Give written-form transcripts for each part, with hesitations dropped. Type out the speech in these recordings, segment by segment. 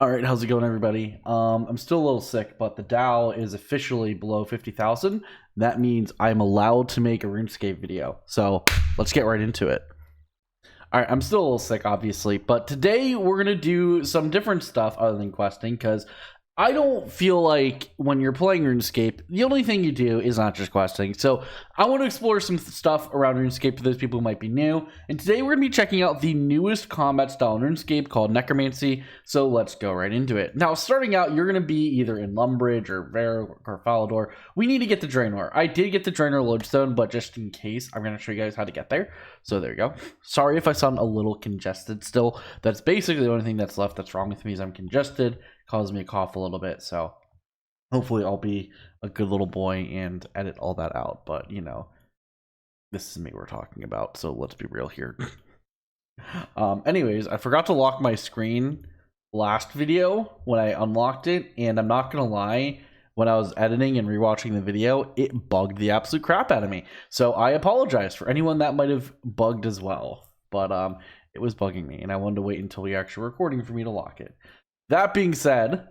All right, how's it going, everybody? I'm still a little sick, but the Dow is officially below 50,000. That means I'm allowed to make a RuneScape video. So let's get right into it. All right, I'm still a little sick, obviously, but today we're gonna do some different stuff other than questing, because I don't feel like when you're playing RuneScape, the only thing you do is not just questing. So I want to explore some stuff around RuneScape for those people who might be new. And today we're going to be checking out the newest combat style in RuneScape called Necromancy. So let's go right into it. Now, starting out, you're going to be either in Lumbridge or Vare or Falador. We need to get to Draenor. I did get the Draenor Lodestone, but just in case, I'm going to show you guys how to get there. So there you go. Sorry if I sound a little congested still. That's basically the only thing that's left that's wrong with me is I'm congested. Causes me to cough a little bit, so hopefully I'll be a good little boy and edit all that out. But you know, this is me we're talking about, so let's be real here. Anyways, I forgot to lock my screen last video when I unlocked it, and I'm not gonna lie, when I was editing and rewatching the video, it bugged the absolute crap out of me. So I apologize for anyone that might have bugged as well, but it was bugging me, and I wanted to wait until we actually recording for me to lock it. That being said,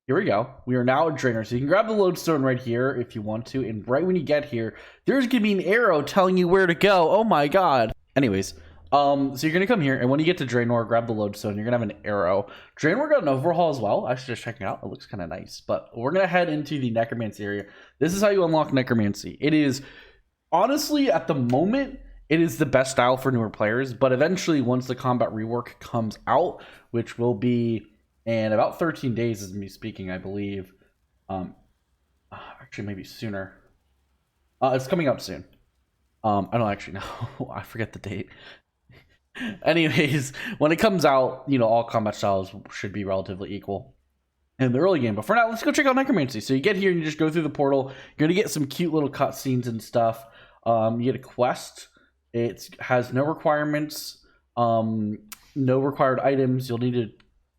here we go. We are now at Draenor. So you can grab the lodestone right here if you want to. And right when you get here, there's going to be an arrow telling you where to go. Oh my god. Anyways, so you're going to come here. And when you get to Draenor, grab the lodestone. You're going to have an arrow. Draenor got an overhaul as well. I should just check it out. It looks kind of nice. But we're going to head into the Necromancy area. This is how you unlock Necromancy. It is, honestly, at the moment, it is the best style for newer players, but eventually once the combat rework comes out, which will be in about 13 days as me speaking, I believe. Actually, maybe sooner. It's coming out soon. I don't actually know. I forget the date. Anyways, when it comes out, you know, all combat styles should be relatively equal in the early game. But for now, let's go check out Necromancy. So you get here and you just go through the portal. You're going to get some cute little cutscenes and stuff. You get a quest. It has no requirements, no required items. You'll need to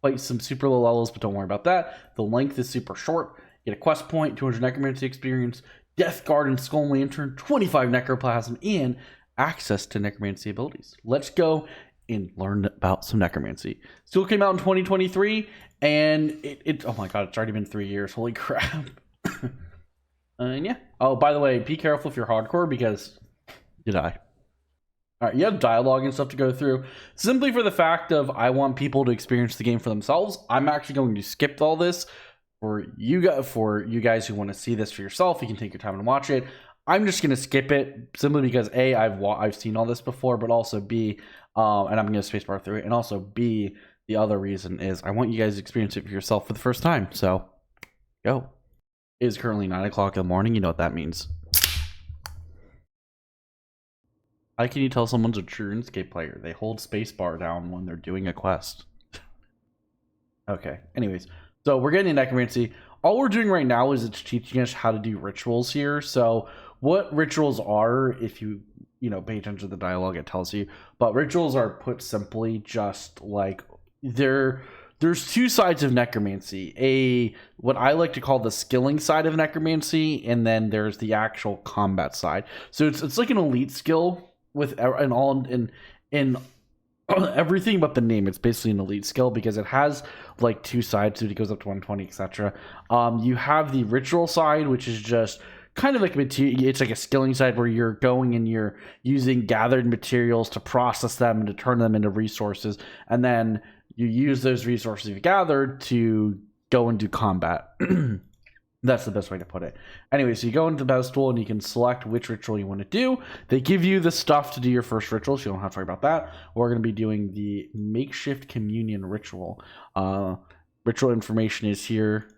fight some super low levels, but don't worry about that. The length is super short. You get a quest point, 200 Necromancy experience, Death Guard and Skull Lantern, 25 Necroplasm, and access to Necromancy abilities. Let's go and learn about some Necromancy. Still came out in 2023, and it oh my god, it's already been 3 years. Holy crap. And yeah. Oh, by the way, be careful if you're hardcore, because you die. All right, you have dialogue and stuff to go through. Simply for the fact of I want people to experience the game for themselves. I'm actually going to skip all this for you guys who want to see this for yourself. You can take your time and watch it. I'm just going to skip it simply because A, I've seen all this before, but also B, and I'm going to spacebar through it, and also B, the other reason is I want you guys to experience it for yourself for the first time. So, go. It is currently 9 o'clock in the morning. You know what that means. How can you tell someone's a true RuneScape player? They hold spacebar down when they're doing a quest. Okay, anyways. So we're getting into Necromancy. All we're doing right now is it's teaching us how to do rituals here. So what rituals are, if you pay attention to the dialogue, it tells you. But rituals are, put simply, just like there's two sides of Necromancy. What I like to call the skilling side of Necromancy, and then there's the actual combat side. So it's like an elite skill with in everything but the name. It's basically an elite skill because it has like two sides, so it goes up to 120, etc. You have the ritual side, which is just kind of like it's like a skilling side where you're going and you're using gathered materials to process them and to turn them into resources, and then you use those resources you've gathered to go and do combat. That's the best way to put it. Anyway, so you go into the pedestal and you can select which ritual you want to do. They give you the stuff to do your first ritual, so you don't have to worry about that. We're going to be doing the makeshift communion ritual. Ritual information is here.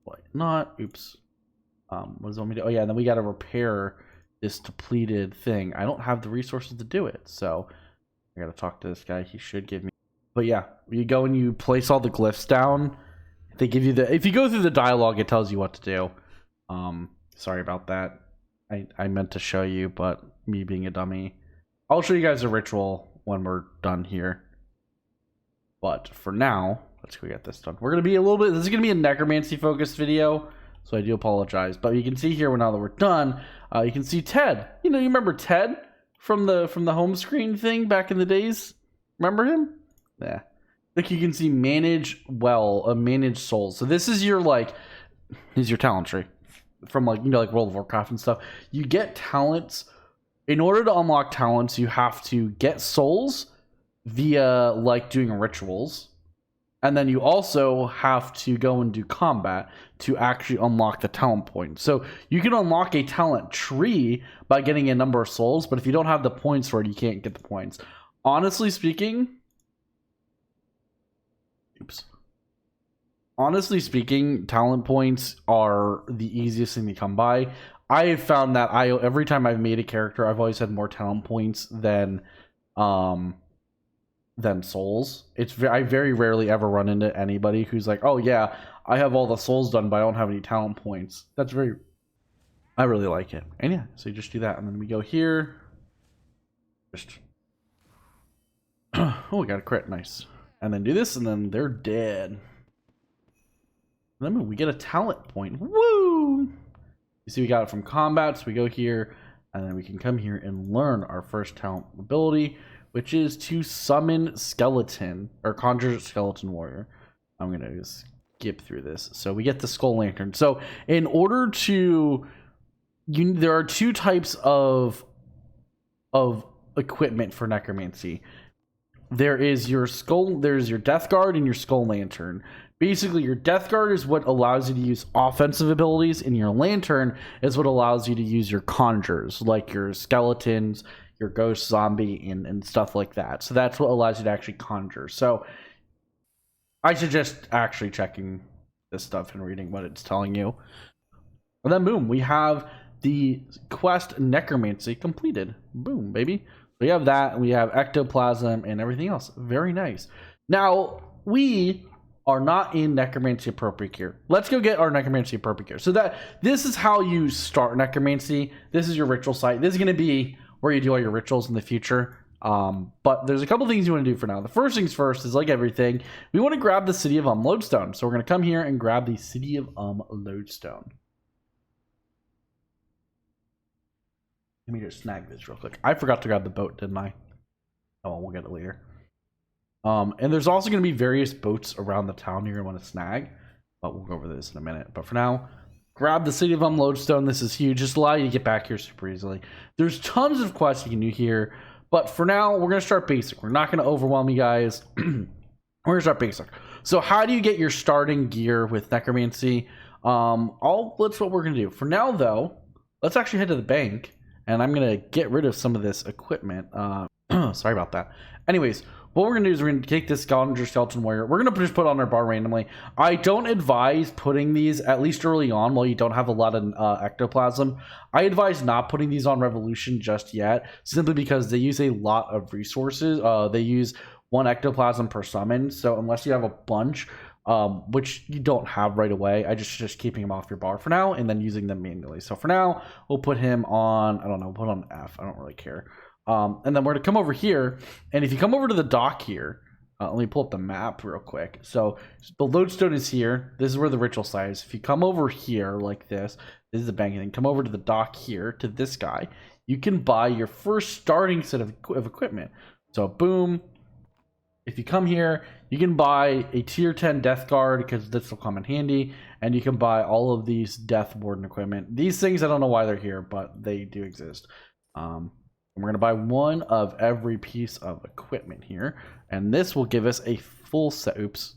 What? Not. Oops. What does it want me to do? Oh, yeah, and then we got to repair this depleted thing. I don't have the resources to do it, so I got to talk to this guy. He should give me. But yeah, you go and you place all the glyphs down. They give you if you go through the dialogue, it tells you what to do. Sorry about that. I meant to show you, but me being a dummy. I'll show you guys a ritual when we're done here. But for now, let's go get this done. We're going to be this is going to be a necromancy focused video, so I do apologize. But you can see here, now that we're done, you can see Ted. You remember Ted from the home screen thing back in the days? Remember him? Yeah. like you can see manage manage souls. So this is your talent tree from like like World of Warcraft and stuff. You get talents. In order to unlock talents, you have to get souls via like doing rituals. And then you also have to go and do combat to actually unlock the talent points. So you can unlock a talent tree by getting a number of souls, but if you don't have the points for it, you can't get the points. Honestly speaking, talent points are the easiest thing to come by. I have found that every time I've made a character, I've always had more talent points than souls. I very rarely ever run into anybody who's like, oh yeah, I have all the souls done, but I don't have any talent points. I really like it. And yeah, so you just do that, and then we go here. Oh, we got a crit, nice. And then do this, and then they're dead. And then we get a talent point. Woo! You see, we got it from combat, so we go here, and then we can come here and learn our first talent ability, which is to summon skeleton, or conjure skeleton warrior. I'm going to skip through this. So we get the skull lantern. So in order to, there are two types of equipment for necromancy. There's your death guard and your skull lantern. Basically, your death guard is what allows you to use offensive abilities, and your lantern is what allows you to use your conjures, like your skeletons, your ghost, zombie, and stuff like that. So that's what allows you to actually conjure. So I suggest actually checking this stuff and reading what it's telling you. And then boom, we have the quest Necromancy completed. Boom, baby. We have that, we have ectoplasm and everything else. Very nice. Now, we are not in Necromancy appropriate gear. Let's go get our Necromancy appropriate gear. So this is how you start Necromancy. This is your ritual site. This is going to be where you do all your rituals in the future. But there's a couple things you want to do for now. The first things first is, like everything, we want to grab the City of Lodestone. So we're going to come here and grab the City of Lodestone. Let me just snag this real quick. I forgot to grab the boat, didn't I? Oh, we'll get it later. And there's also going to be various boats around the town you're going to want to snag. But we'll go over this in a minute. But for now, grab the City of Lodestone. This is huge. Just allow you to get back here super easily. There's tons of quests you can do here. But for now, we're going to start basic. We're not going to overwhelm you guys. We're going to start basic. So how do you get your starting gear with Necromancy? That's what we're going to do. For now, though, let's actually head to the bank. And I'm going to get rid of some of this equipment. Sorry about that. Anyways, what we're going to do is we're going to take this skeleton warrior. We're going to just put on our bar randomly. I don't advise putting these, at least early on, while you don't have a lot of ectoplasm. I advise not putting these on Revolution just yet, simply because they use a lot of resources. They use 1 ectoplasm per summon. So unless you have a bunch, which you don't have right away, I just keeping him off your bar for now and then using them manually. So for now, we'll put him on, I don't know, put on F. I don't really care. And then we're going to come over here, and if you come over to the dock here, let me pull up the map real quick. So the lodestone is here. This is where the ritual site is. If you come over here like this is the bank, and then come over to the dock here to this guy, you can buy your first starting set of equipment. So boom. If you come here, you can buy a tier 10 death guard, because this will come in handy, and you can buy all of these death warden equipment. These things, I don't know why they're here, but they do exist. And we're going to buy 1 of every piece of equipment here, and this will give us a full set. Oops.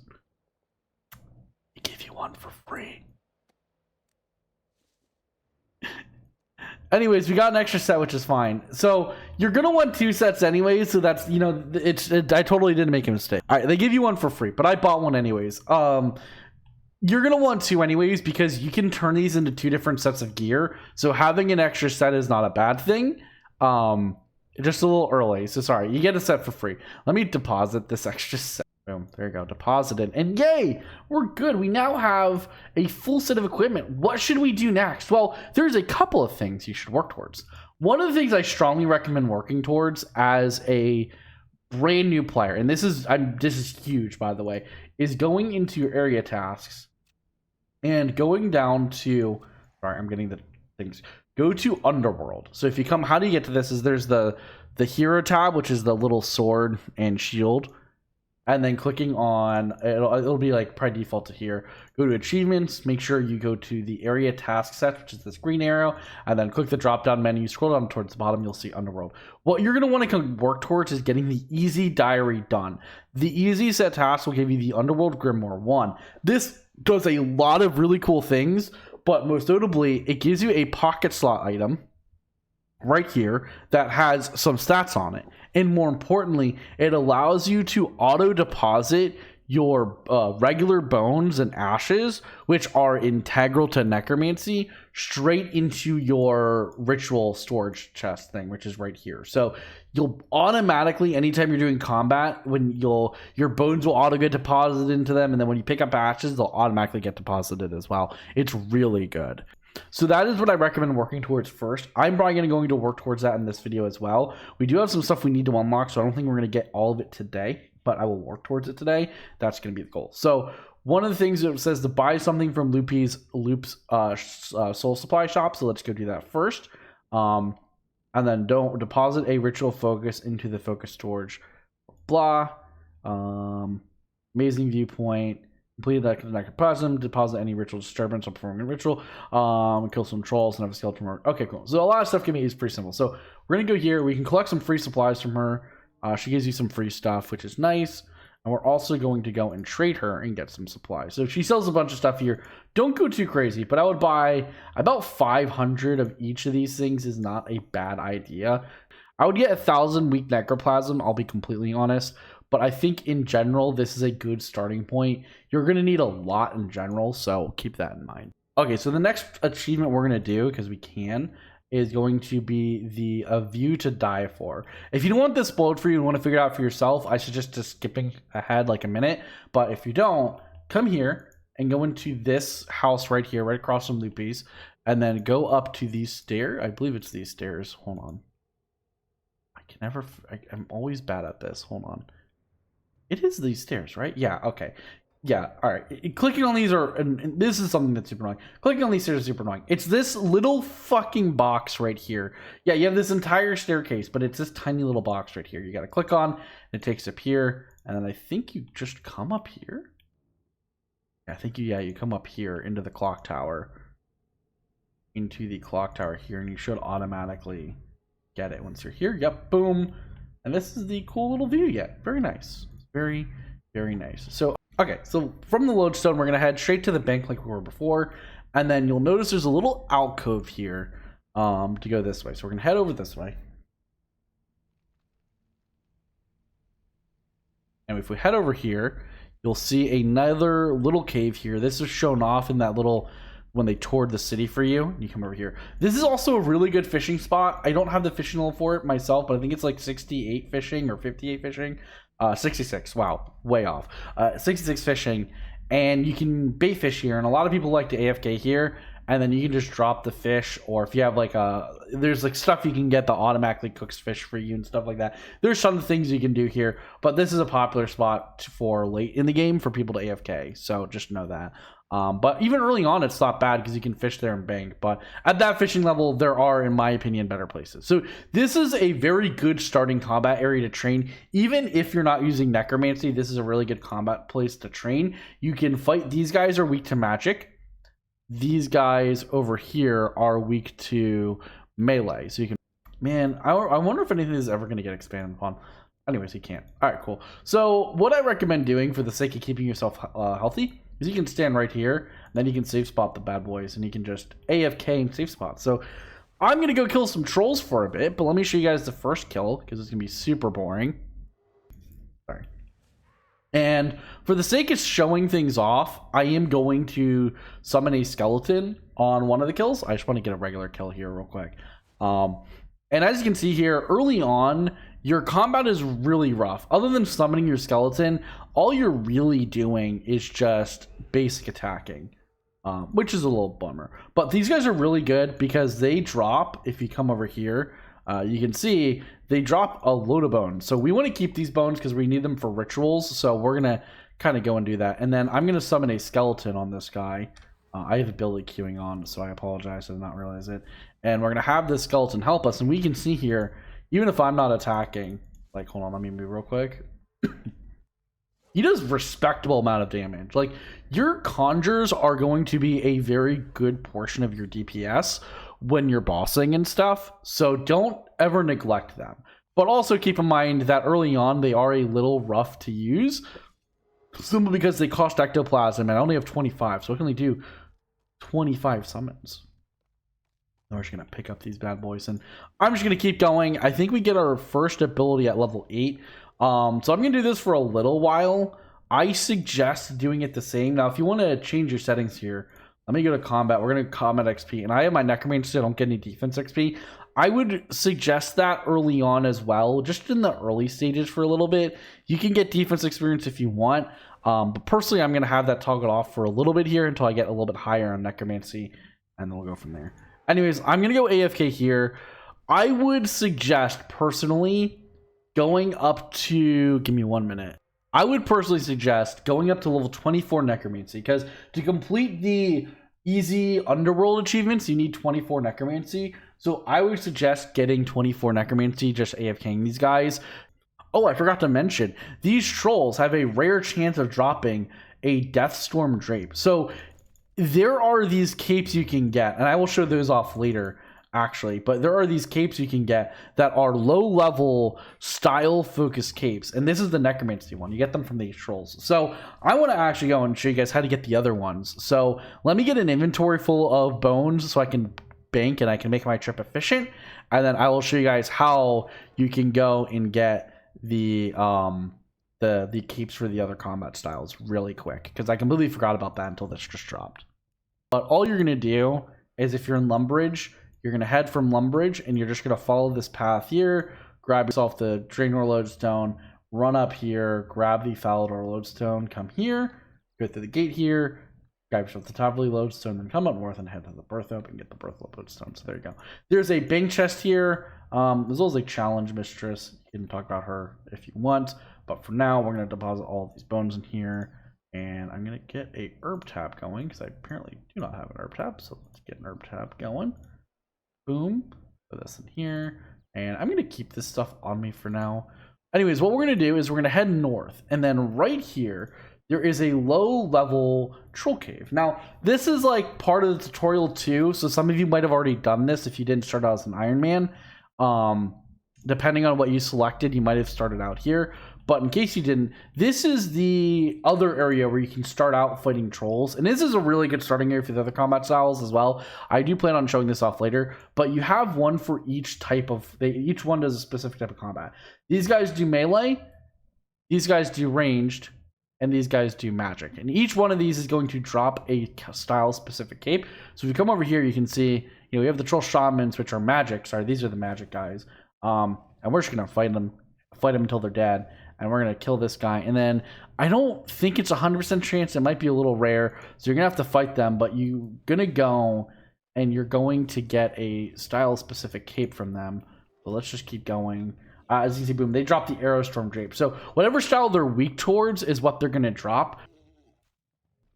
They give you 1 for free. Anyways, we got an extra set, which is fine. So you're gonna want 2 sets anyways. So that's, I totally didn't make a mistake. All right, they give you 1 for free, but I bought 1 anyways. You're gonna want 2 anyways, because you can turn these into 2 different sets of gear. So having an extra set is not a bad thing. Just a little early. So sorry, you get a set for free. Let me deposit this extra set. Boom, there you go, deposited, and yay, we're good. We now have a full set of equipment. What should we do next? Well, there's a couple of things you should work towards. One of the things I strongly recommend working towards as a brand new player, and this is huge, by the way, is going into your area tasks and going down to, sorry, I'm getting the things. Go to Underworld. So if you come, how do you get to this? Is there's the hero tab, which is the little sword and shield. and then clicking on it'll be like probably default to here. Go to achievements, make sure you go to the area task set, which is this green arrow, and then click the drop down menu, scroll down towards the bottom, you'll see Underworld. What you're going to want to work towards is getting the easy diary done. The easy set task will give you the Underworld Grimoire 1. This does a lot of really cool things, but most notably it gives you a pocket slot item right here that has some stats on it, and more importantly, it allows you to auto deposit your regular bones and ashes, which are integral to necromancy, straight into your ritual storage chest thing, which is right here. So you'll automatically, anytime you're doing combat, when your bones will auto get deposited into them, and then when you pick up ashes, they'll automatically get deposited as well. It's really good. So that is what I recommend working towards first. I'm probably going to work towards that in this video as well. We do have some stuff we need to unlock, so I don't think we're going to get all of it today, but I will work towards it today. That's going to be the goal. So one of the things that says to buy something from Loop's soul supply shop. So let's go do that first. And then don't deposit a ritual focus into the focus storage. Blah. Amazing viewpoint. Complete that necroplasm, deposit any ritual disturbance or performing a ritual, kill some trolls and have a skeleton murder. Okay, cool. So a lot of stuff can be used pretty simple. So we're gonna go here. We can collect some free supplies from her. She gives you some free stuff, which is nice. And we're also going to go and trade her and get some supplies. So she sells a bunch of stuff here. Don't go too crazy, but I would buy about 500 of each of these things is not a bad idea. I would get 1,000 weak necroplasm, I'll be completely honest. But I think in general, this is a good starting point. You're going to need a lot in general, so keep that in mind. Okay, so the next achievement we're going to do, because we can, is going to be the view to die for. If you don't want this spoiled for you and want to figure it out for yourself, I suggest just skipping ahead like a minute. But if you don't, come here and go into this house right here, right across from Loopy's, and then go up to these stairs. I believe it's these stairs. Hold on. I'm always bad at this. Hold on. It is these stairs, right? Yeah, okay. Yeah, all right. Clicking on these and this is something that's super annoying. Clicking on these stairs is super annoying. It's this little fucking box right here. Yeah, you have this entire staircase, but it's this tiny little box right here. You got to click on, and it takes up here, and then I think you just come up here. Yeah, I think you come up here into the clock tower. Into the clock tower here, and you should automatically get it once you're here. Yep, boom. And this is the cool little view yet. Very nice. Very, very nice. So, okay, so from the lodestone, we're going to head straight to the bank like we were before. And then you'll notice there's a little alcove here to go this way. So we're going to head over this way. And if we head over here, you'll see another little cave here. This is shown off in that little, when they toured the city for you. You come over here. This is also a really good fishing spot. I don't have the fishing level for it myself, but I think it's like 68 fishing or 58 fishing. 66. Wow, way off. 66 fishing, and you can bait fish here, and a lot of people like to AFK here, and then you can just drop the fish, or if you have like there's like stuff you can get that automatically cooks fish for you and stuff like that. There's some things you can do here, but this is a popular spot for late in the game for people to AFK, so just know that. But even early on, it's not bad because you can fish there and bank. But at that fishing level, there are, in my opinion, better places. So this is a very good starting combat area to train. Even if you're not using necromancy, this is a really good combat place to train. You can fight. These guys are weak to magic. These guys over here are weak to melee. So you can, man, I wonder if anything is ever going to get expanded upon. Anyways, you can't. All right, cool. So what I recommend doing for the sake of keeping yourself healthy is you can stand right here, and then you can safe spot the bad boys, and you can just AFK and safe spot. So I'm going to go kill some trolls for a bit, but let me show you guys the first kill, because it's going to be super boring. Sorry. And for the sake of showing things off, I am going to summon a skeleton on one of the kills. I just want to get a regular kill here real quick. And as you can see here, early on, your combat is really rough. Other than summoning your skeleton, all you're really doing is just basic attacking, which is a little bummer. But these guys are really good because they drop, if you come over here, you can see they drop a load of bones. So we want to keep these bones because we need them for rituals. So we're going to kind of go and do that. And then I'm going to summon a skeleton on this guy. I have ability queuing on, so I apologize. I did not realize it. And we're going to have this skeleton help us. And we can see here, even if I'm not attacking, like, hold on, let me move real quick. he does respectable amount of damage. Like, your conjures are going to be a very good portion of your DPS when you're bossing and stuff, so don't ever neglect them. But also keep in mind that early on they are a little rough to use, simply because they cost ectoplasm, and I only have 25, so I can only do 25 summons. We're just gonna pick up these bad boys, and I'm just gonna keep going. I think we get our first ability at level 8. So I'm gonna do this for a little while. I suggest doing it the same. Now, if you want to change your settings here, let me go to combat. We're gonna combat XP, and I have my Necromancy, so I don't get any defense XP. I would suggest that early on as well, just in the early stages for a little bit. You can get defense experience if you want, but personally, I'm gonna have that toggled off for a little bit here until I get a little bit higher on Necromancy, and then we'll go from there. Anyways, I'm gonna go AFK here. I would suggest personally going up to, give me 1 minute. I would personally suggest going up to level 24 Necromancy, because to complete the easy underworld achievements, you need 24 Necromancy. So I would suggest getting 24 Necromancy, just AFKing these guys. Oh, I forgot to mention, these trolls have a rare chance of dropping a Deathstorm Drape. So there are these capes you can get, and I will show those off later, actually, but there are these capes you can get that are low level style focused capes, and this is the Necromancy one. You get them from these trolls. So I want to actually go and show you guys how to get the other ones. So let me get an inventory full of bones so I can bank and I can make my trip efficient, and then I will show you guys how you can go and get the capes for the other combat styles really quick, because I completely forgot about that until this just dropped. But all you're gonna do is, if you're in Lumbridge, you're going to head from Lumbridge, and you're just going to follow this path here, grab yourself the Draenor Lodestone, run up here, grab the Falador Lodestone, come here, go through the gate here, grab yourself the Taverly Lodestone, then come up north and head to the Berthope and get the Berthope Lodestone. So there you go. There's a bank chest here. There's also a Challenge Mistress. You can talk about her if you want, but for now, we're going to deposit all of these bones in here, and I'm going to get a herb tab going, because I apparently do not have an herb tab, so let's get an herb tab going. Boom, put this in here, and I'm gonna keep this stuff on me for now. Anyways, what we're gonna do is we're gonna head north, and then right here there is a low level troll cave. Now this is like part of the tutorial too, so some of you might have already done this if you didn't start out as an Iron Man. Depending on what you selected, you might have started out here, but in case you didn't, this is the other area where you can start out fighting trolls, and this is a really good starting area for the other combat styles as well. I do plan on showing this off later, but you have one for each type of, each one does a specific type of combat. These guys do melee, these guys do ranged, and these guys do magic, and each one of these is going to drop a style specific cape. So if you come over here, you can see, we have the troll shamans, which are magic. Sorry, these are the magic guys. And we're just gonna fight them until they're dead, and we're gonna kill this guy. And then I don't think it's 100% chance, it might be a little rare, so you're gonna have to fight them, but you're gonna go and you're going to get a style specific cape from them. So let's just keep going. As you see, boom, they drop the Aerostorm Drape. So whatever style they're weak towards is what they're gonna drop.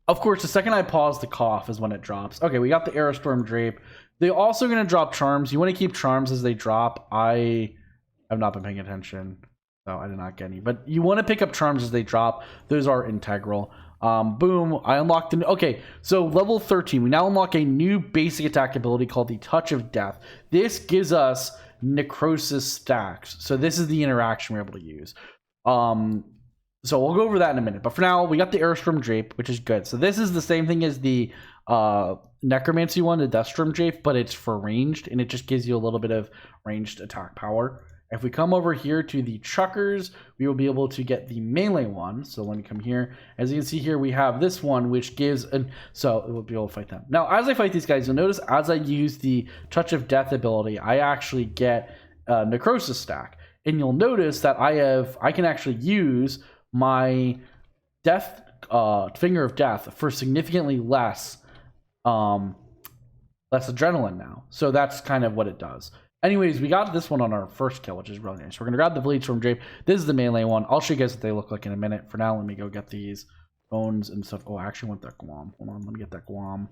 Of course, the second I pause, the cough is when it drops. Okay, we got the Aerostorm Drape. They're also going to drop charms. You want to keep charms as they drop. I have not been paying attention, so I did not get any. But you want to pick up charms as they drop. Those are integral. Boom, I unlocked the... Okay, so level 13. We now unlock a new basic attack ability called the Touch of Death. This gives us necrosis stacks. So this is the interaction we're able to use. So we'll go over that in a minute. But for now, we got the Aerostorm Drape, which is good. So this is the same thing as the Necromancy one, the Deathstorm Drape, but it's for ranged, and it just gives you a little bit of ranged attack power. If we come over here to the Chuckers, we will be able to get the melee one. So let me come here. As you can see here, we have this one, which gives... So we'll be able to fight them. Now, as I fight these guys, you'll notice as I use the Touch of Death ability, I actually get a necrosis stack. And you'll notice that I can actually use my death finger of death for significantly less adrenaline now. So that's kind of what it does. Anyways, we got this one on our first kill, which is really nice. We're gonna grab the Bleedstorm Drape. This is the melee one. I'll show you guys what they look like in a minute. For now, let me go get these bones and stuff. Oh, I actually want that Guam. Hold on, let me get that Guam.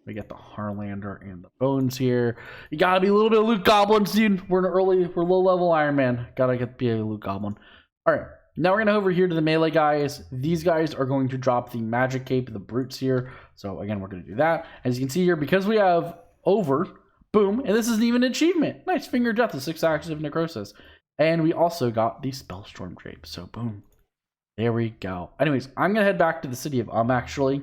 We get the Harlander and the bones here. You gotta be a little bit of loot goblins, dude. We're low level Iron Man. Gotta be a loot goblin. All right. Now we're going to over here to the melee guys. These guys are going to drop the magic cape, the brutes here. So again, we're going to do that. As you can see here, because we have over, boom, and this isn't even an achievement. Nice, Finger of Death, the 6 axes of necrosis. And we also got the Spellstorm Drape. So boom, there we go. Anyways, I'm going to head back to the city of actually.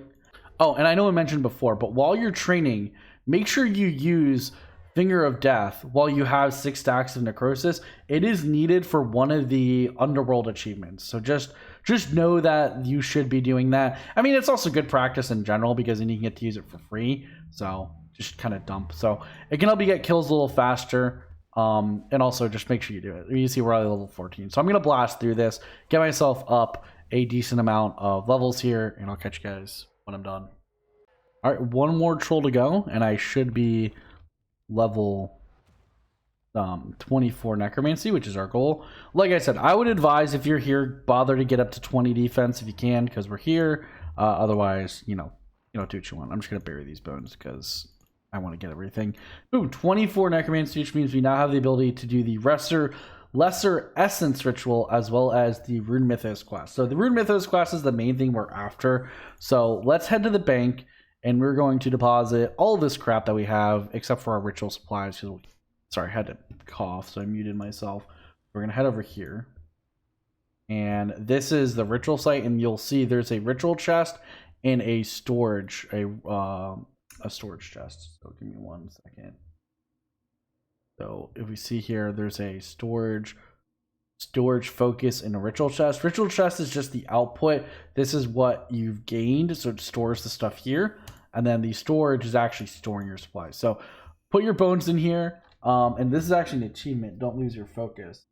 Oh, and I know I mentioned before, but while you're training, make sure you use Finger of Death while you have 6 stacks of necrosis. It is needed for one of the underworld achievements. So just know that you should be doing that. I mean, it's also good practice in general because then you can get to use it for free. So just kind of dump. So it can help you get kills a little faster. And also just make sure you do it. You see we're already level 14. So I'm going to blast through this, get myself up a decent amount of levels here, and I'll catch you guys when I'm done. All right, one more troll to go, and I should be level 24 necromancy, which is our goal. Like I said, I would advise if you're here, bother to get up to 20 defense if you can, because we're here. Otherwise, you know, do what you want. I'm just going to bury these bones because I want to get everything. Boom, 24 necromancy, which means we now have the ability to do the lesser essence ritual as well as the rune mythos quest. So the rune mythos quest is the main thing we're after. So let's head to the bank and we're going to deposit all this crap that we have except for our ritual supplies. Sorry, I had to cough, so I muted myself. We're going to head over here. And this is the ritual site, and you'll see there's a ritual chest and a storage, a storage chest. So give me 1 second. So if we see here, there's a storage focus and a ritual chest. Ritual chest is just the output. This is what you've gained, so it stores the stuff here. And then the storage is actually storing your supplies. So put your bones in here. And this is actually an achievement. Don't lose your focus.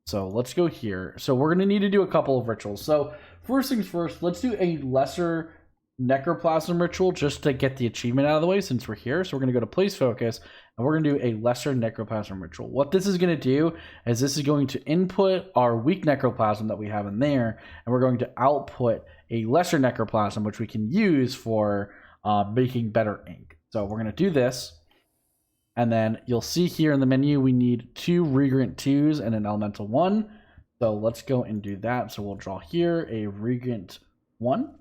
So let's go here. So we're going to need to do a couple of rituals. So first things first, let's do a lesser necroplasm ritual just to get the achievement out of the way since we're here. So we're going to go to place focus and we're going to do a lesser necroplasm ritual. What this is going to do is this is going to input our weak necroplasm that we have in there, and we're going to output a lesser necroplasm which we can use for making better ink. So we're going to do this, and then you'll see here in the menu we need 2 Regrant 2s and an Elemental 1. So let's go and do that. So we'll draw here a Regrant 1.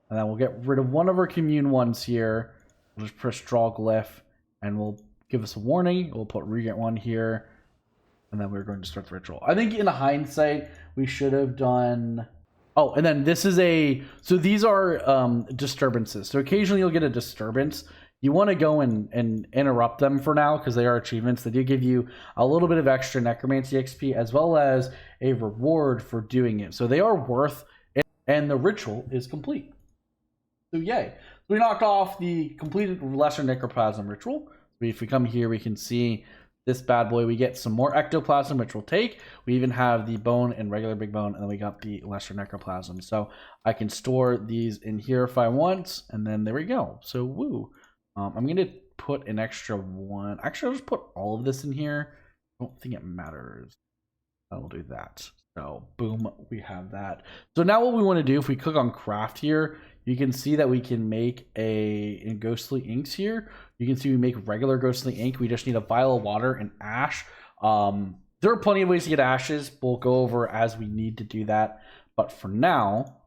And then we'll get rid of one of our commune ones here. We'll just press draw glyph and we'll give us a warning. We'll put Regent 1 here. And then we're going to start the ritual. I think in hindsight, we should have done... Oh, and then this is a... So these are disturbances. So occasionally you'll get a disturbance. You want to go and interrupt them for now because they are achievements. They do give you a little bit of extra necromancy XP as well as a reward for doing it. So they are worth it. And the ritual is complete. So yay. We knocked off the completed lesser necroplasm ritual. So if we come here, we can see this bad boy. We get some more ectoplasm, which we'll take. We even have the bone and regular big bone, and then we got the lesser necroplasm. So I can store these in here if I want, and then there we go. So woo. I'm going to put an extra 1. Actually, I'll just put all of this in here. I don't think it matters. I'll do that. So boom, we have that. So now what we want to do, if we click on craft here, you can see that we can make in ghostly inks here. You can see we make regular ghostly ink. We just need a vial of water and ash. There are plenty of ways to get ashes. We'll go over as we need to do that. But for now,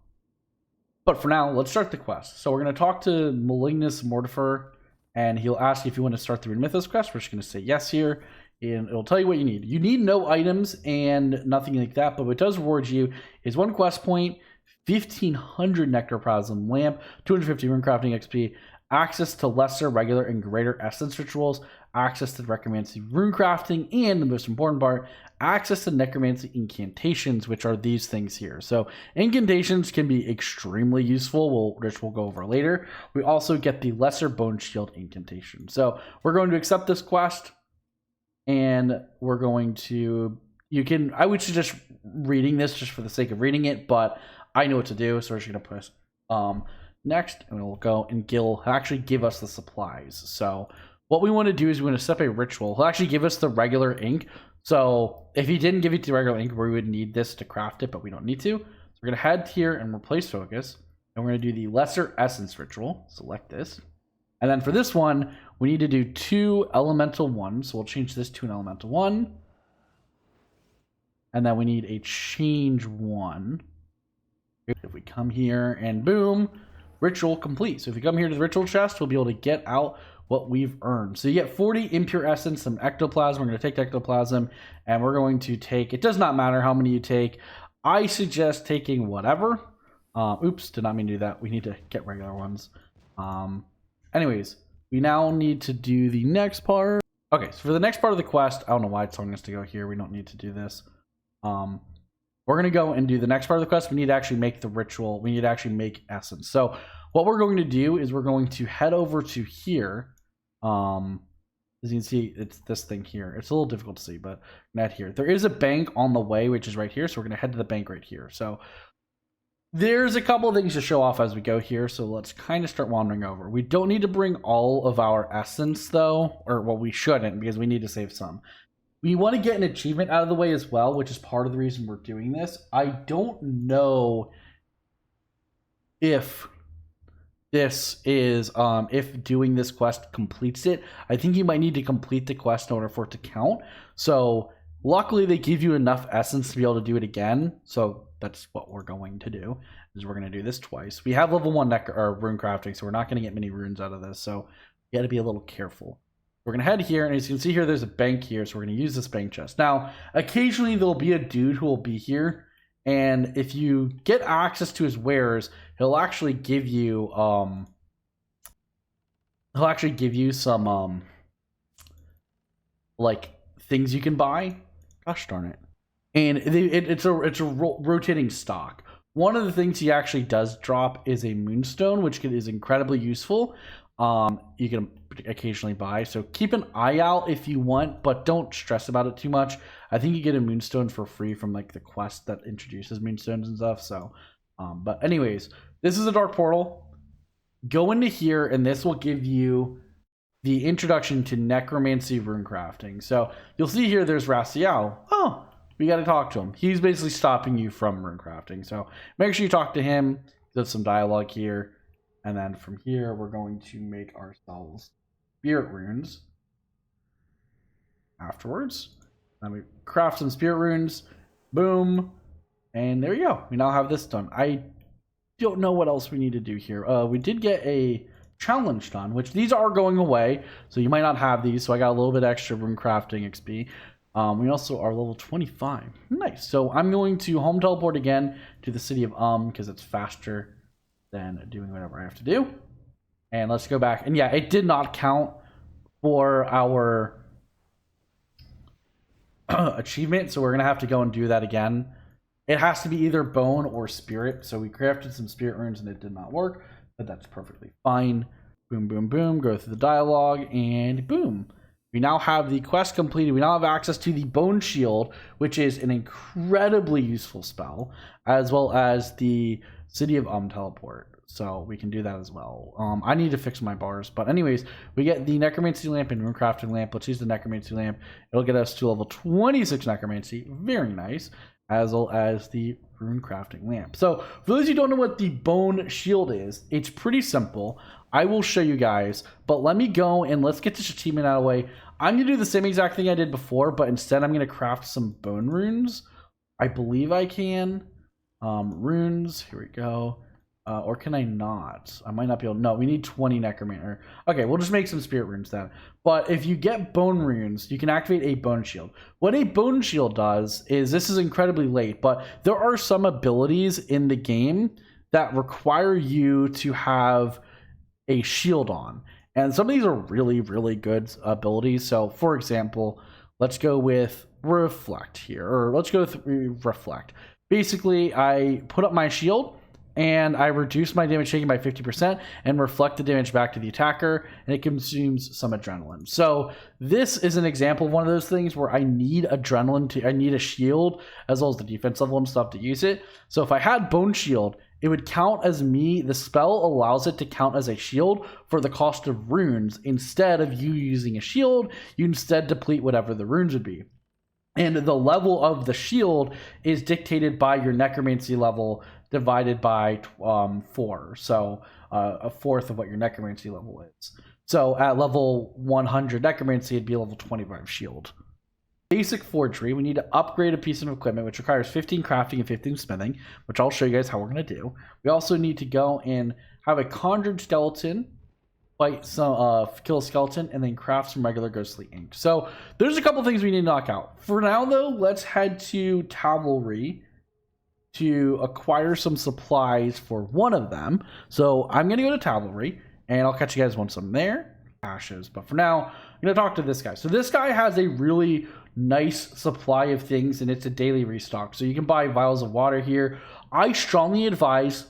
let's start the quest. So we're going to talk to Malignus Mortifer, and he'll ask you if you want to start the Rune Mythos quest. We're just going to say yes here, and it'll tell you what you need. You need no items and nothing like that, but what it does reward you is 1 quest point, 1,500 necroplasm lamp, 250 rune crafting XP, access to lesser, regular, and greater essence rituals, access to necromancy rune crafting, and the most important part, access to necromancy incantations, which are these things here. So incantations can be extremely useful, which we'll go over later. We also get the lesser bone shield incantation. So we're going to accept this quest, and we're going to, I would suggest reading this just for the sake of reading it, but I know what to do, so we're just going to press next, and we'll go, and Gil will actually give us the supplies. So what we want to do is we want to set up a ritual. He'll actually give us the regular ink. So if he didn't give you the regular ink, we would need this to craft it, but we don't need to. So we're going to head here and replace focus, and we're going to do the lesser essence ritual. Select this. And then for this one, we need to do 2 elemental 1s. So we'll change this to an elemental 1. And then we need a change 1. If we come here and boom, ritual complete. So if we come here to the ritual chest, we'll be able to get out what we've earned. So you get 40 impure essence, some ectoplasm. We're going to take ectoplasm and we're going to take, it does not matter how many you take. I suggest taking whatever. Oops, did not mean to do that. We need to get regular ones. Anyways, we now need to do the next part. Okay, so for the next part of the quest, I don't know why it's telling us to go here. We don't need to do this. We're going to go and do the next part of the quest. We need to actually make the ritual. We need to actually make essence. So what we're going to do is we're going to head over to here. As you can see, it's this thing here. It's a little difficult to see, but not here. There is a bank on the way, which is right here. So we're going to head to the bank right here. So there's a couple of things to show off as we go here. So let's kind of start wandering over. We don't need to bring all of our essence though, or well, we shouldn't because we need to save some. We want to get an achievement out of the way as well, which is part of the reason we're doing this. I don't know if this is, if doing this quest completes it. I think you might need to complete the quest in order for it to count. So luckily they give you enough essence to be able to do it again. So that's what we're going to do, is we're going to do this twice. We have level 1 rune crafting, so we're not going to get many runes out of this. So you got to be a little careful. We're going to head here, and as you can see here, there's a bank here, so we're going to use this bank chest. Now, occasionally there'll be a dude who will be here, and if you get access to his wares, he'll actually give you some like things you can buy. Gosh darn it. And it's a rotating stock. One of the things he actually does drop is a moonstone, which is incredibly useful. You can occasionally buy, so keep an eye out if you want, but don't stress about it too much. I think you get a moonstone for free from like the quest that introduces moonstones and stuff. So but anyways, this is a dark portal. Go into here and this will give you the introduction to necromancy rune crafting. So you'll see here there's Raciel. Oh, we got to talk to him. He's basically stopping you from rune crafting, so make sure you talk to him. There's some dialogue here. And then from here, we're going to make ourselves spirit runes afterwards. Then we craft some spirit runes. Boom. And there you go. We now have this done. I don't know what else we need to do here. We did get a challenge done, which these are going away. So you might not have these. So I got a little bit extra rune crafting XP. We also are level 25. Nice. So I'm going to home teleport again to the city of because it's faster than doing whatever I have to do. And let's go back. And yeah, it did not count for our achievement, so we're gonna have to go and do that again. It has to be either bone or spirit. So we crafted some spirit runes and it did not work, but that's perfectly fine. Boom, boom, boom. Go through the dialogue and boom. We now have the quest completed. We now have access to the Bone Shield, which is an incredibly useful spell, as well as the City of teleport. So we can do that as well. I need to fix my bars. But anyways, we get the Necromancy lamp and Rune crafting lamp. Let's use the Necromancy lamp. It'll get us to level 26 Necromancy. Very nice. As well as the Rune crafting lamp. So for those who don't know what the Bone Shield is, it's pretty simple. I will show you guys. But let me go and let's get this achievement out of the way. I'm going to do the same exact thing I did before, but instead I'm going to craft some bone runes. I believe I can. Runes, here we go. Or can I not? I might not be able. No, we need 20 necromancer. Okay, we'll just make some spirit runes then. But if you get bone runes, you can activate a bone shield. What a bone shield does is, this is incredibly late, but there are some abilities in the game that require you to have a shield on. And some of these are really, really good abilities. So for example, let's go with reflect here, or let's go with reflect. Basically, I put up my shield and I reduce my damage taken by 50% and reflect the damage back to the attacker, and it consumes some adrenaline. So this is an example of one of those things where I need adrenaline I need a shield as well as the defense level and stuff to use it. So if I had Bone Shield, it would count as me. The spell allows it to count as a shield for the cost of runes. Instead of you using a shield, you instead deplete whatever the runes would be. And the level of the shield is dictated by your necromancy level divided by 4. So a fourth of what your necromancy level is. So at level 100 necromancy, it'd be a level 25 shield. basic forgery. We need to upgrade a piece of equipment, which requires 15 crafting and 15 smithing, which I'll show you guys how we're going to do. We also need to go and have a conjured skeleton, fight some, kill a skeleton, and then craft some regular ghostly ink. So there's a couple things we need to knock out. For now, though, let's head to Cavalry to acquire some supplies for one of them. So I'm going to go to Cavalry, and I'll catch you guys once I'm there. Ashes. But for now, I'm going to talk to this guy. So this guy has a really nice supply of things, and it's a daily restock. So you can buy vials of water here. I strongly advise,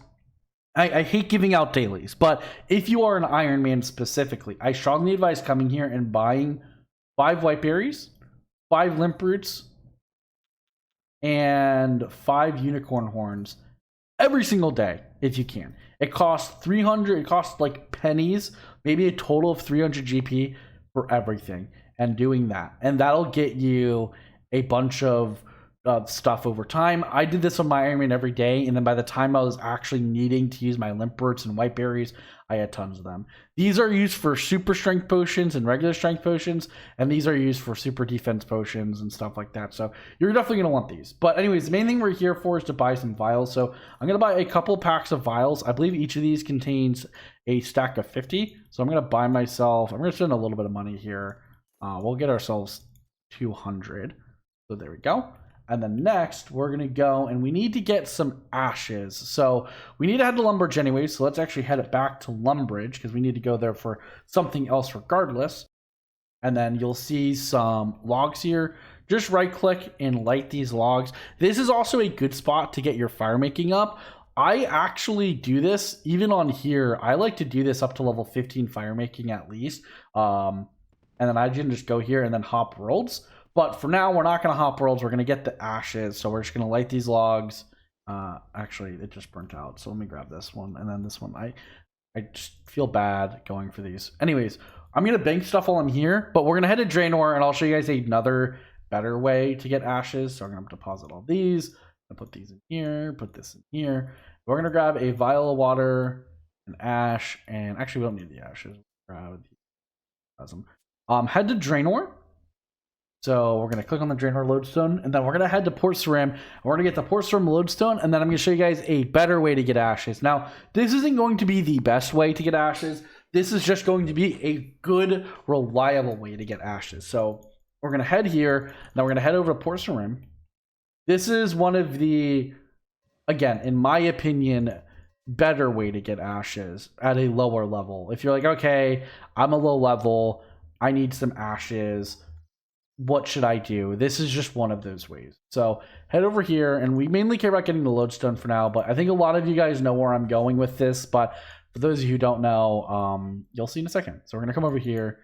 I hate giving out dailies, but if you are an Iron Man specifically, I strongly advise coming here and buying 5 white berries, 5 limp roots, and 5 unicorn horns every single day if you can. It costs 300, it costs like pennies, maybe a total of 300 GP for everything, and doing that. And that'll get you a bunch of stuff over time. I did this on my Iron Man every day, and then by the time I was actually needing to use my limp roots and white berries, I had tons of them. These are used for super strength potions and regular strength potions, and these are used for super defense potions and stuff like that. So you're definitely going to want these. But anyways, the main thing we're here for is to buy some vials. So I'm going to buy a couple packs of vials. I believe each of these contains a stack of 50. So I'm going to buy myself, I'm going to spend a little bit of money here. We'll get ourselves 200. So there we go. And then next, we're going to go and we need to get some ashes. So we need to head to Lumbridge anyway. So let's actually head it back to Lumbridge because we need to go there for something else regardless. And then you'll see some logs here. Just right click and light these logs. This is also a good spot to get your fire making up. I actually do this even on here. I like to do this up to level 15 fire making at least. And then I can just go here and then hop worlds. But for now, we're not going to hop worlds. We're going to get the ashes. So we're just going to light these logs. Actually, it just burnt out. So let me grab this one. And then this one. I just feel bad going for these. Anyways, I'm going to bank stuff while I'm here. But we're going to head to Draenor. And I'll show you guys another better way to get ashes. So we're going to deposit all these. I'll put these in here. Put this in here. We're going to grab a vial of water, an ash. And actually, we don't need the ashes. Grab the head to Draenor. So we're going to click on the Draenor lodestone, and then we're going to head to Port Sarim, and we're going to get the Port Sarim lodestone, and then I'm going to show you guys a better way to get ashes. Now, this isn't going to be the best way to get ashes. This is just going to be a good, reliable way to get ashes. So we're going to head here. Now we're going to head over to Port Sarim. This is one of the, again, in my opinion, better way to get ashes at a lower level. If you're like, okay, I'm a low level, I need some ashes, what should I do? This is just one of those ways. So head over here, and we mainly care about getting the lodestone for now, but I think a lot of you guys know where I'm going with this, but for those of you who don't know, you'll see in a second. So we're going to come over here.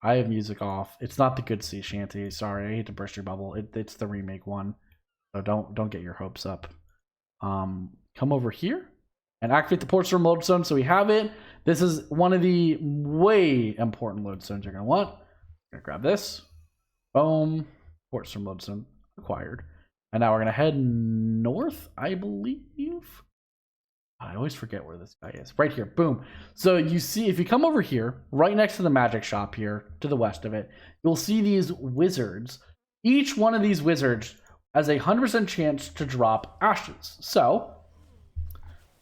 I have music off. It's not the good sea shanty. Sorry, I hate to burst your bubble. It's the remake one. So don't get your hopes up. Come over here and activate the Port Sarim lodestone. So we have it. This is one of the way important lodestones you're going to want. I'm going to grab this. Boom. Port Sarim lodestone acquired. And now we're going to head north, I believe. I always forget where this guy is. Right here. Boom. So you see, if you come over here, right next to the magic shop here, to the west of it, you'll see these wizards. Each one of these wizards has a 100% chance to drop ashes. So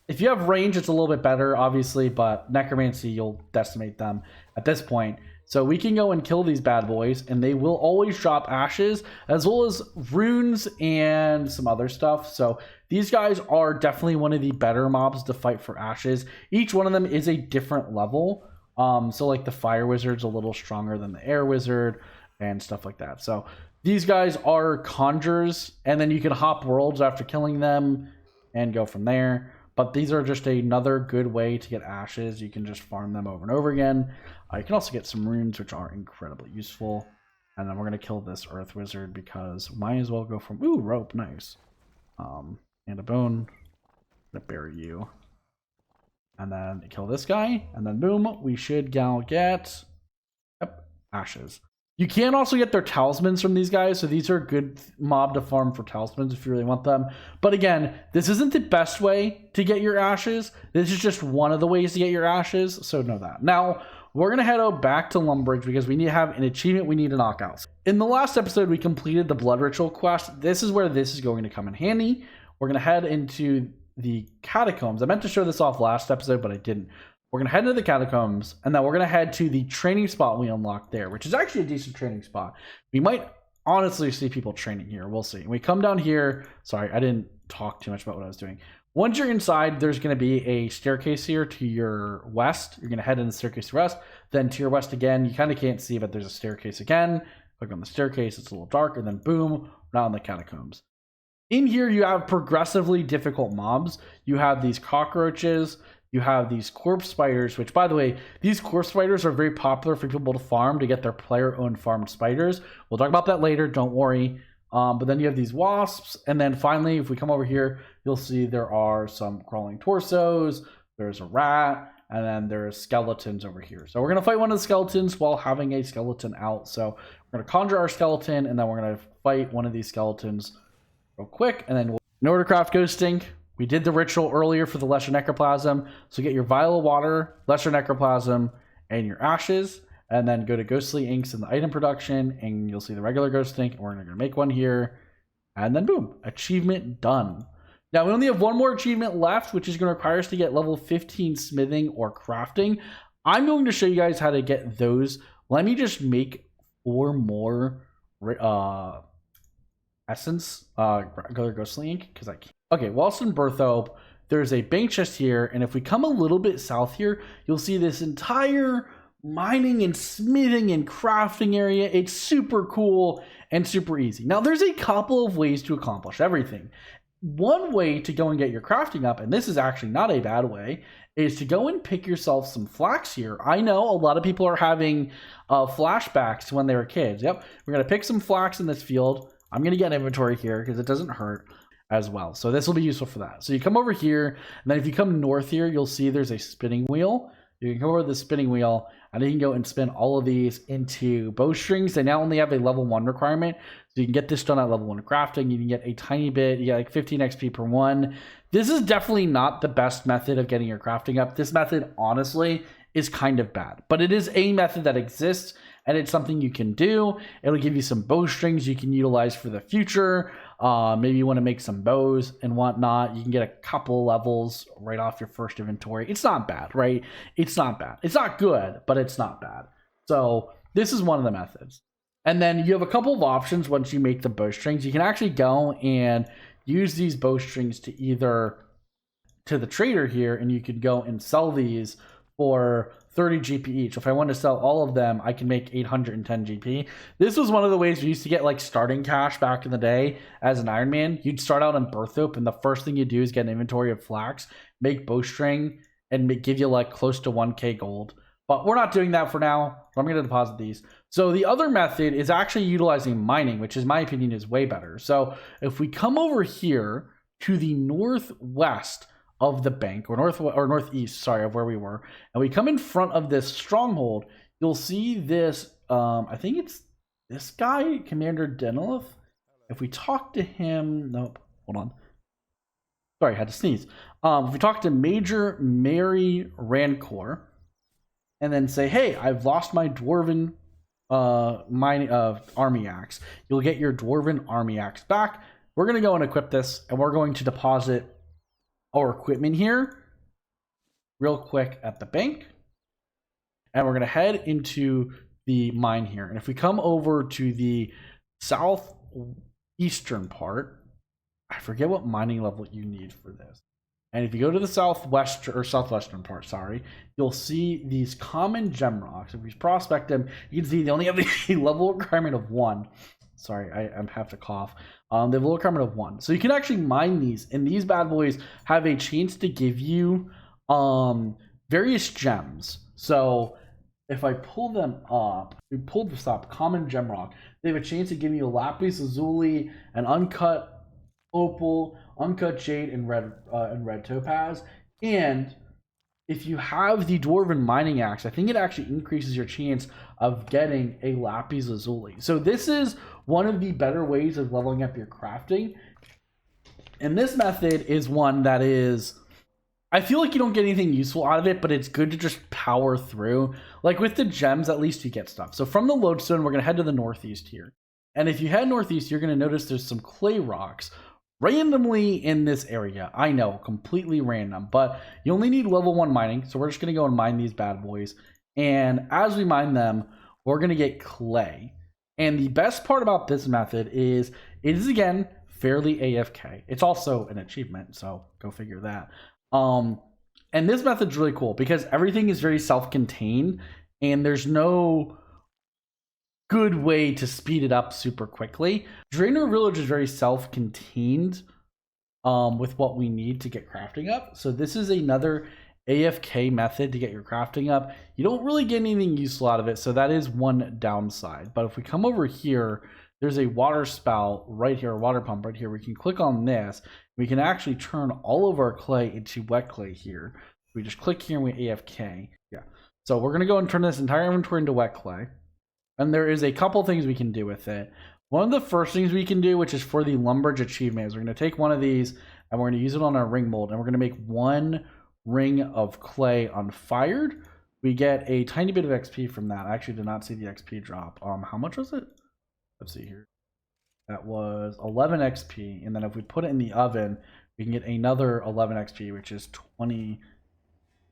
if you have range, it's a little bit better, obviously, but Necromancy, you'll decimate them at this point. So we can go and kill these bad boys, and they will always drop ashes, as well as runes and some other stuff. So these guys are definitely one of the better mobs to fight for ashes. Each one of them is a different level. So like the fire wizard's a little stronger than the air wizard and stuff like that. So these guys are conjurers, and then you can hop worlds after killing them and go from there. But these are just another good way to get ashes. You can just farm them over and over again. You can also get some runes, which are incredibly useful. And then we're going to kill this earth wizard because might as well go from... Ooh, rope, nice. And a bone. I'm going to bury you. And then kill this guy. And then boom, we should now get... Yep, ashes. You can also get their talismans from these guys, so these are a good mob to farm for talismans if you really want them. But again, this isn't the best way to get your ashes. This is just one of the ways to get your ashes, so know that. Now, we're going to head out back to Lumbridge because we need to have an achievement we need to knock out. In the last episode, we completed the Blood Ritual quest. This is where this is going to come in handy. We're going to head into the Catacombs. I meant to show this off last episode, but I didn't. We're going to head into the Catacombs, and then we're going to head to the training spot we unlocked there, which is actually a decent training spot. We might honestly see people training here. We'll see. We come down here. Sorry, I didn't talk too much about what I was doing. Once you're inside, there's going to be a staircase here to your west. You're going to head in the staircase to west. Then to your west again. You kind of can't see, but there's a staircase again. Click on the staircase. It's a little dark. And then boom, we're now in the Catacombs. In here, you have progressively difficult mobs. You have these cockroaches. You have these corpse spiders, which, by the way, these corpse spiders are very popular for people to farm to get their player-owned farmed spiders. We'll talk about that later. Don't worry. But then you have these wasps. And then finally, if we come over here, you'll see there are some crawling torsos. There's a rat. And then there's skeletons over here. So we're going to fight one of the skeletons while having a skeleton out. So we're going to conjure our skeleton. And then we're going to fight one of these skeletons real quick. And then in order to craft Ghost Ink, we did the ritual earlier for the Lesser Necroplasm. So get your vial of water, Lesser Necroplasm, and your ashes. And then go to Ghostly Inks in the item production, and you'll see the regular Ghost Ink. And we're going to make one here. And then boom, achievement done. Now we only have one more achievement left, which is going to require us to get level 15 smithing or crafting. I'm going to show you guys how to get those. Let me just make 4 more essence, Ghostly Ink, because I can't. Okay, whilst in Berthope, there's a bank chest here, and if we come a little bit south here, you'll see this entire mining and smithing and crafting area. It's super cool and super easy. Now, there's a couple of ways to accomplish everything. One way to go and get your crafting up, and this is actually not a bad way, is to go and pick yourself some flax here. I know a lot of people are having flashbacks to when they were kids. Yep, we're going to pick some flax in this field. I'm going to get inventory here because it doesn't hurt as well. So this will be useful for that. So you come over here, and then if you come north here, you'll see there's a spinning wheel. You can come over to the spinning wheel, and then you can go and spin all of these into bowstrings. They now only have a level 1 requirement, so you can get this done at level 1 crafting. You can get a tiny bit. You get like 15 XP per one. This is definitely not the best method of getting your crafting up. This method, honestly, is kind of bad, but it is a method that exists, and it's something you can do. It'll give you some bowstrings you can utilize for the future. Maybe you want to make some bows and whatnot. You can get a couple levels right off your first inventory. It's not bad, right? It's not bad. It's not good, but it's not bad. So this is one of the methods. And then you have a couple of options once you make the bowstrings. You can actually go and use these bowstrings to either to the trader here, and you could go and sell these for 30 GP each. If I want to sell all of them, I can make 810 GP. This was one of the ways we used to get like starting cash back in the day as an Iron Man. You'd start out in Berthope, and the first thing you do is get an inventory of flax, make bowstring, and give you like close to 1k gold. But we're not doing that for now. I'm going to deposit these. So the other method is actually utilizing mining, which in my opinion is way better. So if we come over here to the northwest of the bank, or northeast, sorry, of where we were, and we come in front of this stronghold, you'll see this, I think it's this guy, Commander Denilith. If we talk to him, nope, hold on. Sorry, I had to sneeze. If we talk to Major Mary Rancor, and then say, hey, I've lost my Dwarven army axe, you'll get your Dwarven army axe back. We're going to go and equip this, and we're going to deposit our equipment here real quick at the bank, and we're going to head into the mine here. And if we come over to the southeastern part, I forget what mining level you need for this. And if you go to the southwestern part, sorry, you'll see these common gem rocks. If we prospect them, you can see they only have a level requirement of 1. Sorry, I have to cough. They have a level requirement of 1. So you can actually mine these, and these bad boys have a chance to give you various gems. So if I pull them up, we pulled this up, common gem rock, they have a chance to give you a lapis lazuli, an uncut opal, uncut jade, and red topaz. And if you have the Dwarven mining axe, I think it actually increases your chance of getting a lapis lazuli. So this is one of the better ways of leveling up your crafting. And this method is one that is I feel like you don't get anything useful out of it, but it's good to just power through. Like with the gems, at least you get stuff. So from the lodestone, we're going to head to the northeast here. And if you head northeast, you're going to notice there's some clay rocks randomly in this area. I know, completely random, but you only need level 1 mining. So we're just going to go and mine these bad boys. And as we mine them, we're going to get clay. And the best part about this method is it is, again, fairly AFK. It's also an achievement, so go figure that. And this method's really cool because everything is very self-contained and there's no good way to speed it up super quickly. Draenor Village is very self-contained with what we need to get crafting up. So this is another AFK method to get your crafting up. You don't really get anything useful out of it, so that is one downside. But if we come over here, there's a water spout right here, a water pump right here. We can click on this. We can actually turn all of our clay into wet clay here. We just click here and we AFK. Yeah. So we're going to go and turn this entire inventory into wet clay. And there is a couple things we can do with it. One of the first things we can do, which is for the Lumbridge achievement, is we're going to take one of these and we're going to use it on our ring mold. And we're going to make 1 ring of clay unfired. We get a tiny bit of XP from that. I actually did not see the XP drop. How much was it? Let's see here. That was 11 XP. And then if we put it in the oven, we can get another 11 XP, which is 22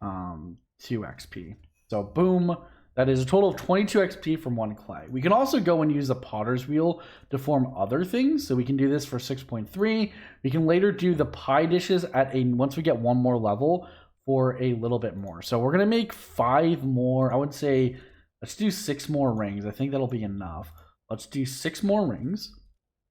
XP. So boom, that is a total of 22 XP from 1 clay. We can also go and use the potter's wheel to form other things. So we can do this for 6.3. We can later do the pie dishes at once we get 1 more level for a little bit more. So we're going to make 5 more. I would say let's do 6 more rings. I think that'll be enough. Let's do 6 more rings.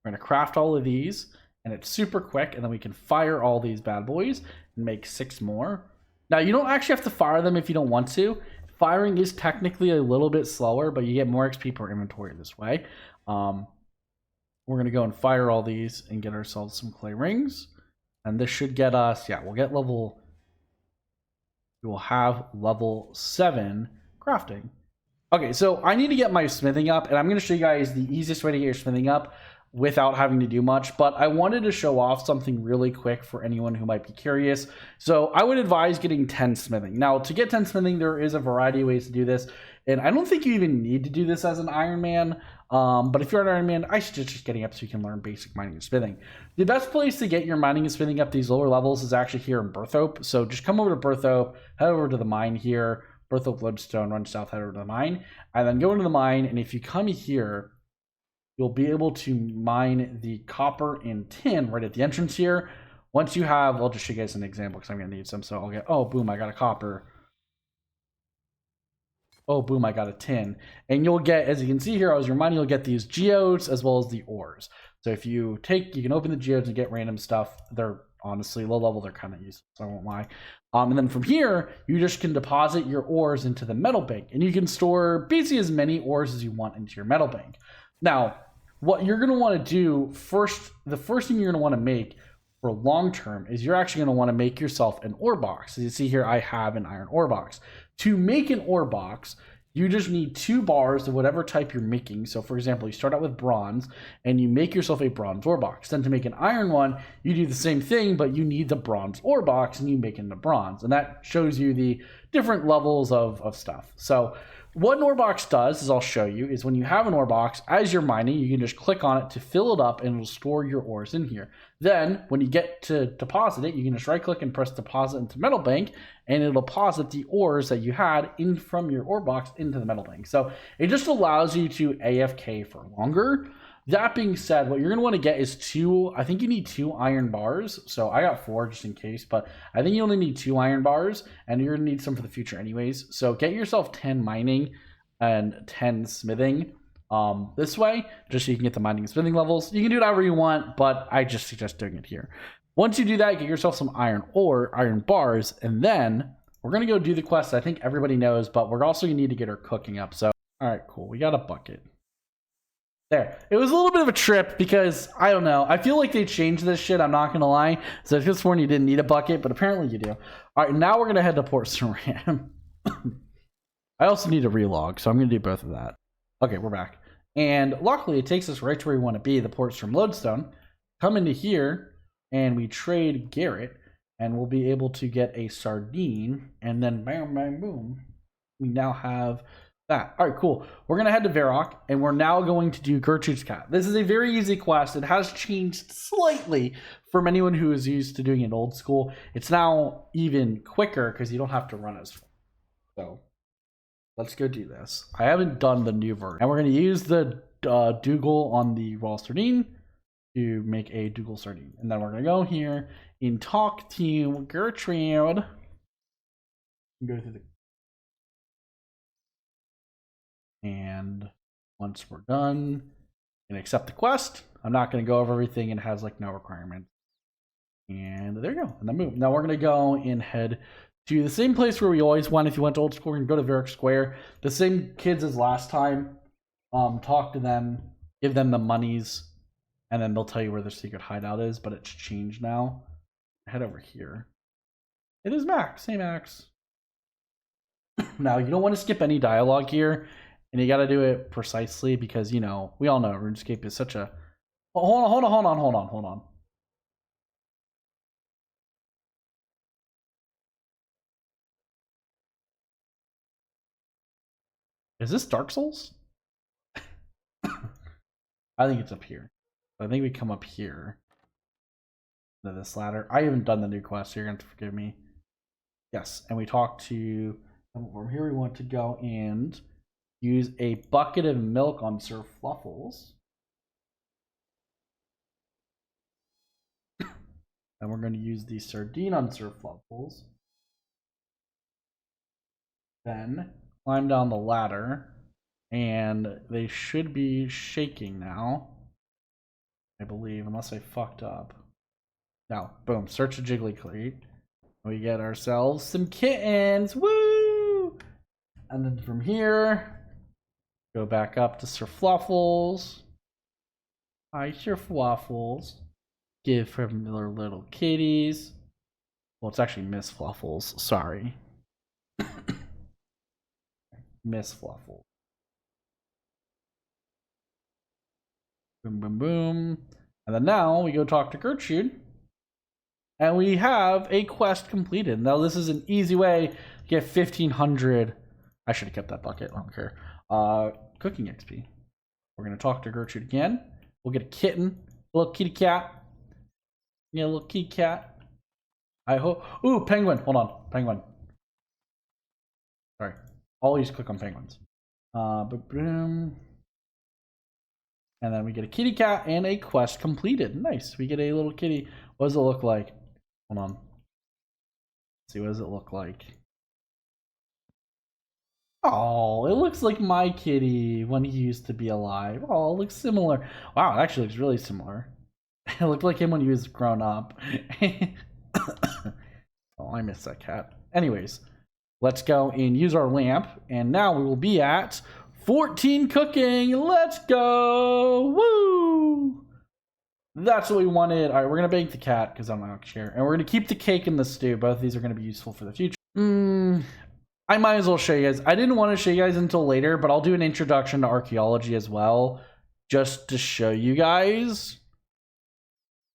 We're going to craft all of these, and it's super quick, and then we can fire all these bad boys and make 6 more. Now, you don't actually have to fire them if you don't want to. Firing is technically a little bit slower, but you get more XP per inventory this way. We're going to go and fire all these and get ourselves some clay rings. And this should get us, we will have level 7 crafting. Okay, so I need to get my smithing up, and I'm going to show you guys the easiest way to get your smithing up without having to do much, but I wanted to show off something really quick for anyone who might be curious. So I would advise getting 10 smithing. Now, to get 10 smithing, there is a variety of ways to do this, and I don't think you even need to do this as an Iron Man, but if you're an Iron Man, I suggest just getting up so you can learn basic mining and smithing. The best place to get your mining and smithing up these lower levels is actually here in Berthope. So just come over to Berthope, head over to the mine here, Berthope Lodestone, run south, head over to the mine, and then go into the mine, and if you come here, you'll be able to mine the copper and tin right at the entrance here. Once you have, I'll just show you guys an example because I'm going to need some. So I'll get, oh, boom, I got a copper. Oh, boom, I got a tin. And you'll get, as you can see here, as you're mining, you'll get these geodes as well as the ores. So if you can open the geodes and get random stuff. They're honestly low level, they're kind of useless, I won't lie. And then from here, you just can deposit your ores into the metal bank. And you can store basically as many ores as you want into your metal bank. Now, what you're going to want to do first, the first thing you're going to want to make for long term is you're actually going to want to make yourself an ore box. As you see here, I have an iron ore box. To make an ore box, you just need 2 bars of whatever type you're making. So for example, you start out with bronze and you make yourself a bronze ore box. Then to make an iron one, you do the same thing, but you need the bronze ore box and you make it into bronze. And that shows you the different levels of stuff. So what an ore box does, as I'll show you, is when you have an ore box, as you're mining, you can just click on it to fill it up and it'll store your ores in here. Then when you get to deposit it, you can just right click and press deposit into metal bank, and it'll deposit the ores that you had in from your ore box into the metal bank. So it just allows you to AFK for longer. That being said, what you're going to want to get is 2, I think you need 2 iron bars. So I got 4 just in case, but I think you only need 2 iron bars, and you're going to need some for the future anyways. So get yourself 10 mining and 10 smithing this way, just so you can get the mining and smithing levels. You can do it however you want, but I just suggest doing it here. Once you do that, get yourself some iron ore, iron bars, and then we're going to go do the quest I think everybody knows, but we're also going to need to get her cooking up. So, all right, cool. We got a bucket. There. It was a little bit of a trip because, I don't know, I feel like they changed this shit, I'm not going to lie. So I just warned you didn't need a bucket, but apparently you do. All right, now we're going to head to Port Saran. I also need a relog, so I'm going to do both of that. Okay, we're back. And luckily, it takes us right to where we want to be, the ports from Lodestone. Come into here, and we trade Garrett. and we'll be able to get a sardine, and then bam, bam, boom. We now have that. All right, cool. We're going to head to Varrock, and we're now going to do Gertrude's Cat. This is a very easy quest. It has changed slightly from anyone who is used to doing it old school. It's now even quicker because you don't have to run as fast. So let's go do this. I haven't done the new version. And we're going to use the Dougal on the raw sardine to make a Dougal sardine. And then we're going to go here and talk to Gertrude. Go through the... And once we're done, and accept the quest. I'm not going to go over everything. It has like no requirements. And there you go. And then move. Now we're going to go and head to the same place where we always went. If you went to old school, you can go to Varrock Square. The same kids as last time. Talk to them, give them the monies, and then they'll tell you where their secret hideout is. But it's changed now. Head over here. It is Max. Hey, Max. Now you don't want to skip any dialogue here. And you got to do it precisely because, you know, we all know RuneScape is such a... Oh, hold on. Is this Dark Souls? I think it's up here. I think we come up here to this ladder. I haven't done the new quest, so you're going to have to forgive me. Yes, and we talk to... From here we want to go and use a bucket of milk on Sir Fluffles. And we're going to use the sardine on Sir Fluffles. Then climb down the ladder. And they should be shaking now. I believe, unless I fucked up. Now, boom, search a jiggly crate. We get ourselves some kittens. Woo! And then from here, go back up to Sir Fluffles. Hi, Sir Fluffles. Give from their little kitties. Well, it's actually Miss Fluffles. Sorry. Miss Fluffles. Boom, boom, boom. And then now we go talk to Gertrude. And we have a quest completed. Now this is an easy way to get 1,500. I should have kept that bucket. I don't care. Cooking XP. We're going to talk to Gertrude again. We'll get a kitten. A little kitty cat. Yeah, a little kitty cat. I hope. Ooh, penguin. Hold on. Penguin. Sorry. Always click on penguins. Boom. And then we get a kitty cat and a quest completed. Nice. We get a little kitty. What does it look like? Hold on. Let's see, what does it look like? Oh, it looks like my kitty when he used to be alive. Oh, it looks similar. Wow, it actually looks really similar. It looked like him when he was grown up. Oh, I miss that cat. Anyways, let's go and use our lamp. And now we will be at 14 cooking. Let's go. Woo! That's what we wanted. All right, we're going to bake the cat because I'm not sure. And we're going to keep the cake and the stew. Both of these are going to be useful for the future. I might as well show you guys. I didn't want to show you guys until later, but I'll do an introduction to archaeology as well, just to show you guys.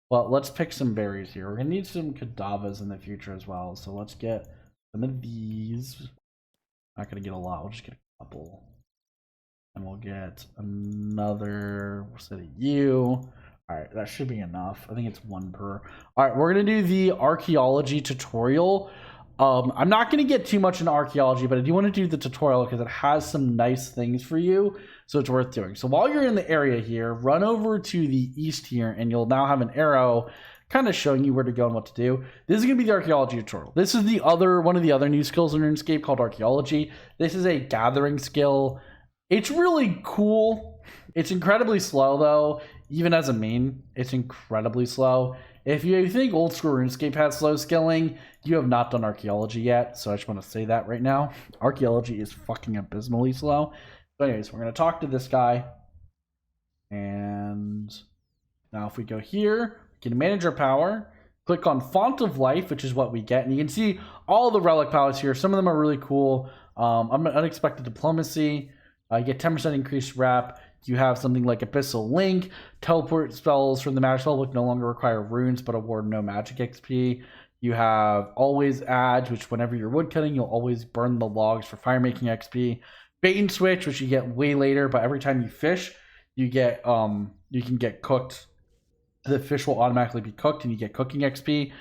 Well, let's pick some berries here. We're going to need some cadavers in the future as well. So let's get some of these. Not going to get a lot. We'll just get a couple. And we'll get another set of you. All right, that should be enough. I think it's one per. All right, we're going to do the archaeology tutorial. I'm not going to get too much into archaeology, but I do want to do the tutorial because it has some nice things for you, so it's worth doing. So while you're in the area here, run over to the east here, and you'll now have an arrow kind of showing you where to go and what to do. This is going to be the archaeology tutorial. This is the other one of the other new skills in RuneScape called archaeology. This is a gathering skill. It's really cool. It's incredibly slow, though. Even as a main, it's incredibly slow. If you think old school RuneScape has slow skilling, you have not done archaeology yet, so I just want to say that right now. Archaeology is fucking abysmally slow. So anyways, we're going to talk to this guy. And now if we go here, we can manage our power. Click on Font of Life, which is what we get. And you can see all the relic powers here. Some of them are really cool. Unexpected Diplomacy. You get 10% increased rep. You have something like Abyssal Link. Teleport spells from the magic spellbook no longer require runes, but award no magic XP. You have always adds, which whenever you're wood cutting, you'll always burn the logs for fire making XP. Bait and switch, which you get way later, but every time you fish, you get you can get cooked. The fish will automatically be cooked, and you get cooking XP.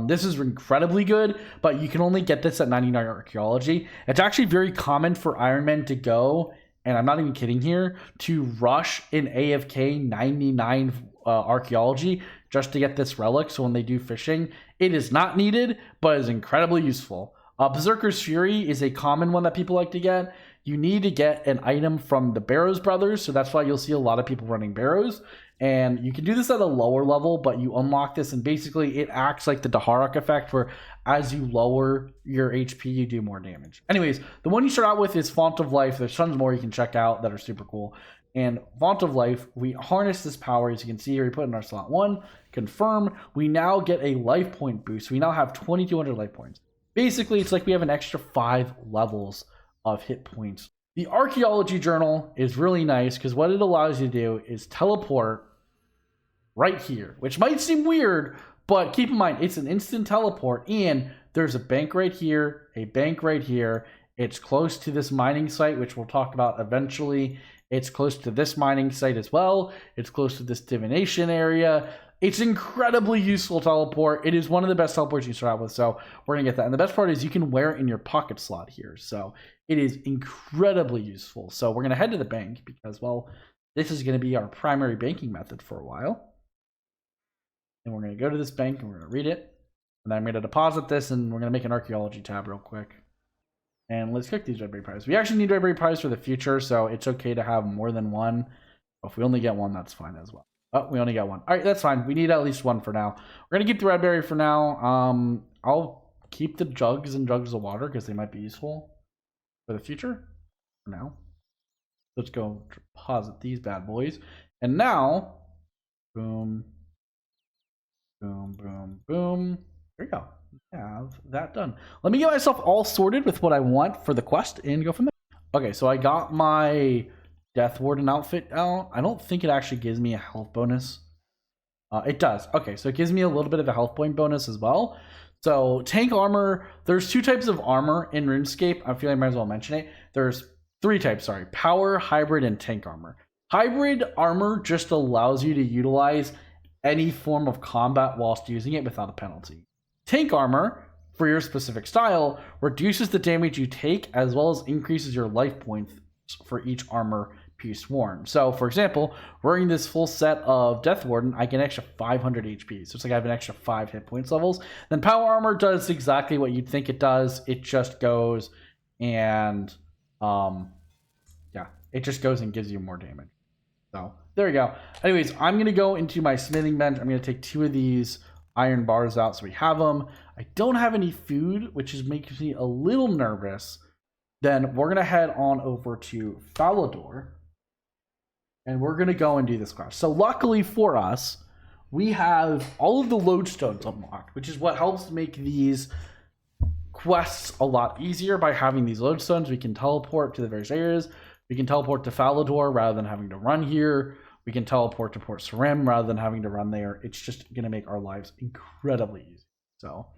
This is incredibly good, but you can only get this at 99 archaeology. It's actually very common for Ironmen to go, and I'm not even kidding here, to rush in AFK 99 archaeology just to get this relic. So when they do fishing, it is not needed, but is incredibly useful. Berserker's Fury is a common one that people like to get. You need to get an item from the Barrows brothers, so that's why you'll see a lot of people running Barrows. And you can do this at a lower level, but you unlock this, and basically it acts like the Daharak effect, where as you lower your HP, you do more damage. Anyways, the one you start out with is Font of Life. There's tons more you can check out that are super cool. And Font of Life, we harness this power, as you can see here, we put in our slot 1, confirm, we now get a life point boost. We now have 2,200 life points. Basically, it's like we have an extra 5 levels of hit points. The Archaeology Journal is really nice because what it allows you to do is teleport right here, which might seem weird, but keep in mind, it's an instant teleport, and there's a bank right here, a bank right here. It's close to this mining site, which we'll talk about eventually. It's close to this mining site as well. It's close to this divination area. It's incredibly useful teleport. It is one of the best teleports you start out with, so we're going to get that. And the best part is you can wear it in your pocket slot here, so it is incredibly useful. So we're going to head to the bank because, well, this is going to be our primary banking method for a while. And we're going to go to this bank and we're going to read it. And then I'm going to deposit this, and we're going to make an archaeology tab real quick. And let's click these Redberry Pies. We actually need Redberry Pies for the future, so it's okay to have more than one. If we only get one, that's fine as well. Oh, we only got one. All right, that's fine. We need at least one for now. We're going to keep the Redberry for now. I'll keep the jugs and jugs of water because they might be useful for the future. For now. Let's go deposit these bad boys. And now, boom, boom, boom, boom. There we go. We have that done. Let me get myself all sorted with what I want for the quest and go from there. Okay, so I got my Death Warden outfit out. I don't think it actually gives me a health bonus. It does. Okay, so it gives me a little bit of a health point bonus as well. So tank armor, there's 2 types of armor in RuneScape. I feel like I might as well mention it. There's 3 types, sorry. Power, hybrid, and tank armor. Hybrid armor just allows you to utilize any form of combat whilst using it without a penalty. Tank armor, for your specific style, reduces the damage you take as well as increases your life points for each armor piece worn. So, for example, wearing this full set of Death Warden, I get an extra 500 HP. So it's like I have an extra 5 hit points levels. Then Power Armor does exactly what you'd think it does. It just goes and, it just goes and gives you more damage. So there we go. Anyways, I'm going to go into my smithing bench. I'm going to take 2 of these iron bars out so we have them. I don't have any food, which is making me a little nervous. Then we're going to head on over to Falador. And we're going to go and do this quest. So luckily for us, we have all of the lodestones unlocked, which is what helps make these quests a lot easier. By having these lodestones, we can teleport to the various areas. We can teleport to Falador rather than having to run here. We can teleport to Port Sarim rather than having to run there. It's just going to make our lives incredibly easy. So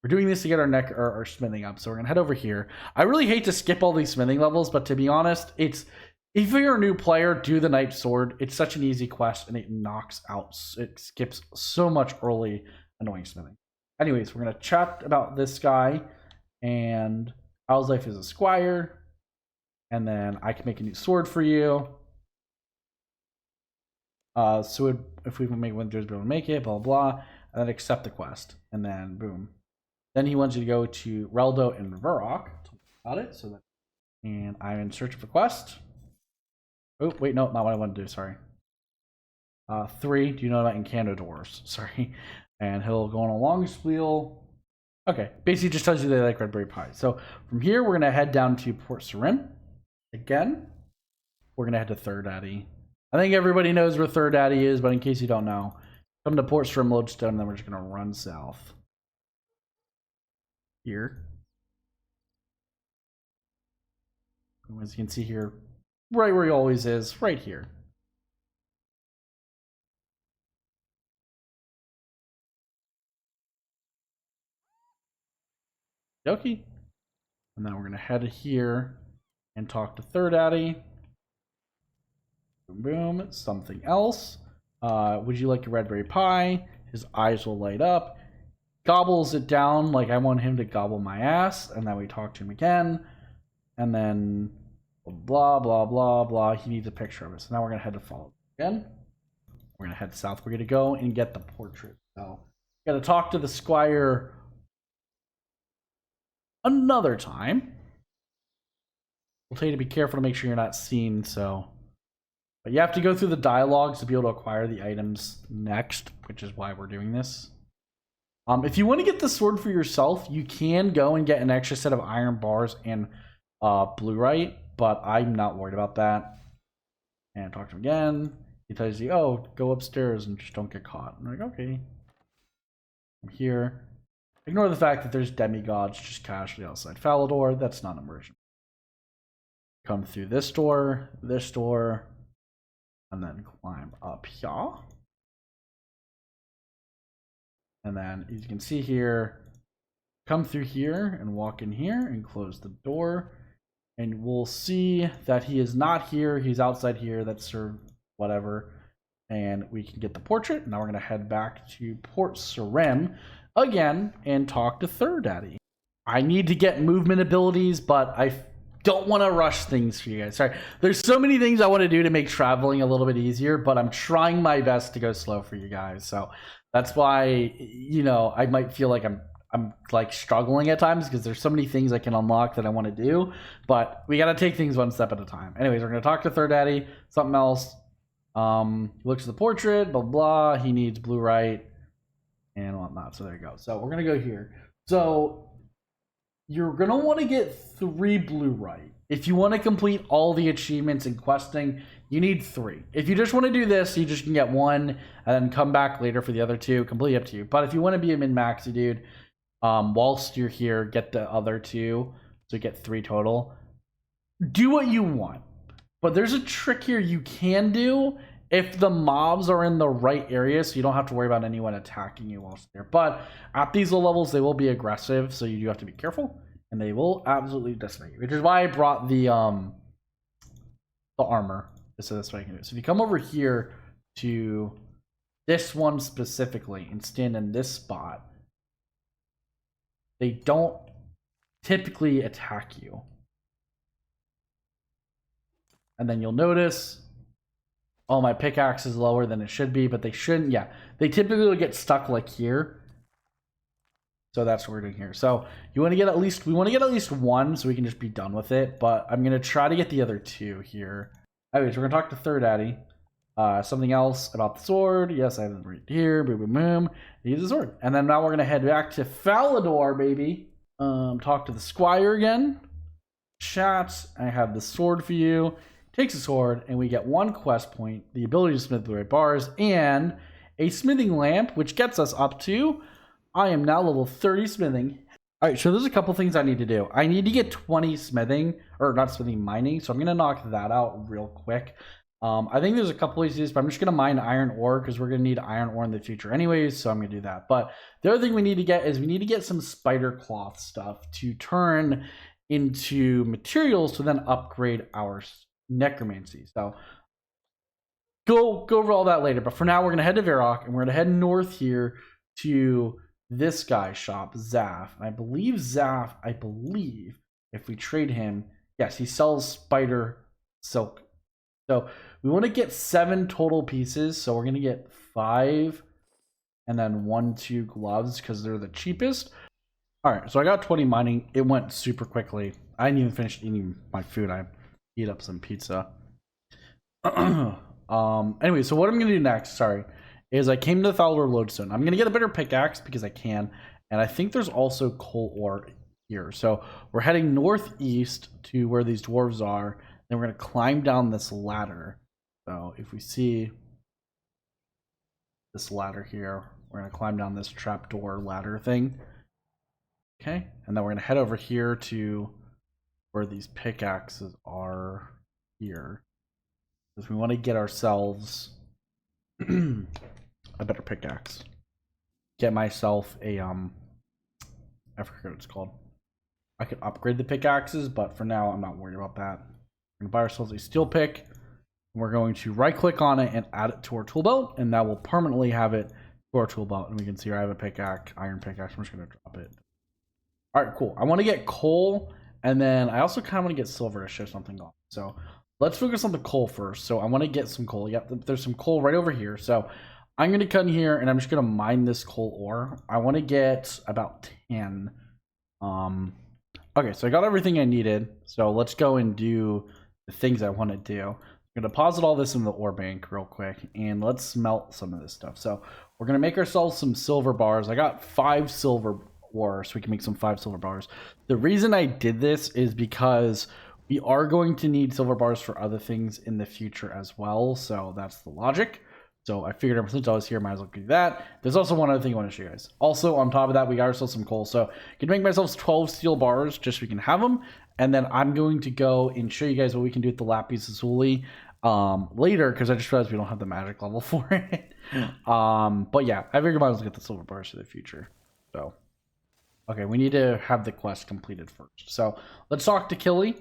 we're doing this to get our smithing up. So we're going to head over here. I really hate to skip all these smithing levels, but to be honest, if you're a new player, do the Knight Sword. It's such an easy quest, and it knocks out, it skips so much early annoying smithing. Anyways, we're going to chat about this guy, and Owl's Life is a squire, and then I can make a new sword for you. So if we can make one, there's be able to make it, blah, blah, blah, and then accept the quest, and then boom. Then he wants you to go to Reldo and Varrock. About it, so that, and I'm in search of a quest. Oh, wait, no, not what I want to do, sorry. 3, do you know about Encantadors? Sorry. And he'll go on a long spiel. Okay, basically just tells you they like Redberry Pie. So from here, we're going to head down to Port Sarim. Again, we're going to head to Third Daddy. I think everybody knows where Third Daddy is, but in case you don't know, come to Port Sarim Lodestone, and then we're just going to run south. Here. As you can see here, right where he always is, right here. Okay. And then we're gonna head here and talk to Third Daddy. Boom, boom. Something else. Would you like a red berry pie? His eyes will light up. Gobbles it down like I want him to gobble my ass. And then we talk to him again. And then blah, blah, blah, blah. He needs a picture of it. So now we're going to head to follow again. We're going to head south. We're going to go and get the portrait. So got to talk to the squire another time. We'll tell you to be careful to make sure you're not seen. So, but you have to go through the dialogues to be able to acquire the items next, which is why we're doing this. If you want to get the sword for yourself, you can go and get an extra set of iron bars and blue-rite, but I'm not worried about that. And talk to him again. He tells you, oh, go upstairs and just don't get caught. I'm like, okay. I'm here. Ignore the fact that there's demigods just casually outside Falador. That's not immersion. Come through this door, and then climb up here. And then, as you can see here, come through here and walk in here and close the door. And we'll see that he is not here. He's outside here. That's whatever. And we can get the portrait. Now we're going to head back to Port Sarim again and talk to Third Daddy. I need to get movement abilities, but I don't want to rush things for you guys. Sorry. There's so many things I want to do to make traveling a little bit easier, but I'm trying my best to go slow for you guys. So that's why, you know, I might feel like I'm like struggling at times because there's so many things I can unlock that I want to do, but we got to take things one step at a time. Anyways, we're going to talk to Third Daddy, something else. He looks at the portrait, blah, blah. He needs blue-rite and whatnot. So there you go. So we're going to go here. So you're going to want to get 3 blue-rite. If you want to complete all the achievements in questing, you need 3. If you just want to do this, you just can get 1 and then come back later for the other 2. Completely up to you. But if you want to be a min-maxy dude, whilst you're here, get the other 2. So get 3 total. Do what you want. But there's a trick here you can do if the mobs are in the right area, so you don't have to worry about anyone attacking you whilst there. But at these low levels, they will be aggressive, so you do have to be careful. And they will absolutely decimate you, which is why I brought the armor. So that's what I can do. So if you come over here to this one specifically and stand in this spot, they don't typically attack you. And then you'll notice, oh, my pickaxe is lower than it should be, but they shouldn't. Yeah, they typically get stuck like here. So that's what we're doing here. So you want to get at least, we want to get at least 1 so we can just be done with it. But I'm going to try to get the other 2 here. Anyways, we're going to talk to Third Daddy. Something else about the sword. Yes, I have it right here. Boom, boom, boom. He's the sword. And then now we're going to head back to Falador, baby. Talk to the squire again. Chat. I have the sword for you. Takes a sword, and we get 1 quest point, the ability to smith blue bars, and a smithing lamp, which gets us up to, I am now level 30 smithing. All right, so there's a couple things I need to do. I need to get 20 smithing, or not smithing, mining, so I'm going to knock that out real quick. I think there's a couple ways to do this, but I'm just going to mine iron ore, because we're going to need iron ore in the future anyways, so I'm going to do that. But the other thing we need to get is we need to get some spider cloth stuff to turn into materials to then upgrade our necromancy. So go over all that later, but for now we're going to head to Varrock, and we're going to head north here to this guy's shop, Zaf. And I believe Zaf, if we trade him, yes, he sells spider silk. So we want to get 7 total pieces, so we're going to get 5 and then 1, 2 gloves because they're the cheapest. All right, so I got 20 mining. It went super quickly. I didn't even finish eating my food. I eat up some pizza. Anyway, so what I'm gonna do next, is I came to the Falador Lodestone. I'm gonna get a better pickaxe because I can, and I think there's also coal ore here. So we're heading northeast to where these dwarves are, and we're gonna climb down this ladder. So if we see this ladder here, we're gonna climb down this trapdoor ladder thing. Okay, and then we're gonna head over here to where these pickaxes are here, because we want to get ourselves a better pickaxe. Get myself a I forget what it's called. I could upgrade the pickaxes, but for now, I'm not worried about that. We're going to buy ourselves a steel pick. We're going to right click on it and add it to our tool belt, and that will permanently have it to our tool belt. And we can see here I have a pickaxe, iron pickaxe. I'm just going to drop it. All right, cool. I want to get coal, and then I also kind of want to get silver to show something off. So let's focus on the coal first. So I want to get some coal. Yep, there's some coal right over here. So I'm going to cut in here, and I'm just going to mine this coal ore. I want to get about 10. Okay, so I got everything I needed. So let's go and do the things I want to do. I'm going to deposit all this in the ore bank real quick, and let's smelt some of this stuff. So we're going to make ourselves some silver bars. I got 5 silver ore, so we can make some 5 silver bars. The reason I did this is because we are going to need silver bars for other things in the future as well. So that's the logic. So I figured since I was here, I might as well do that. There's also one other thing I want to show you guys. Also, on top of that, we got ourselves some coal. So I can make myself 12 steel bars just so we can have them. And then I'm going to go and show you guys what we can do with the lapis lazuli later, because I just realized we don't have the magic level for it. But yeah, I figured I might as well get the silver bars for the future. So, okay, we need to have the quest completed first. So let's talk to Killy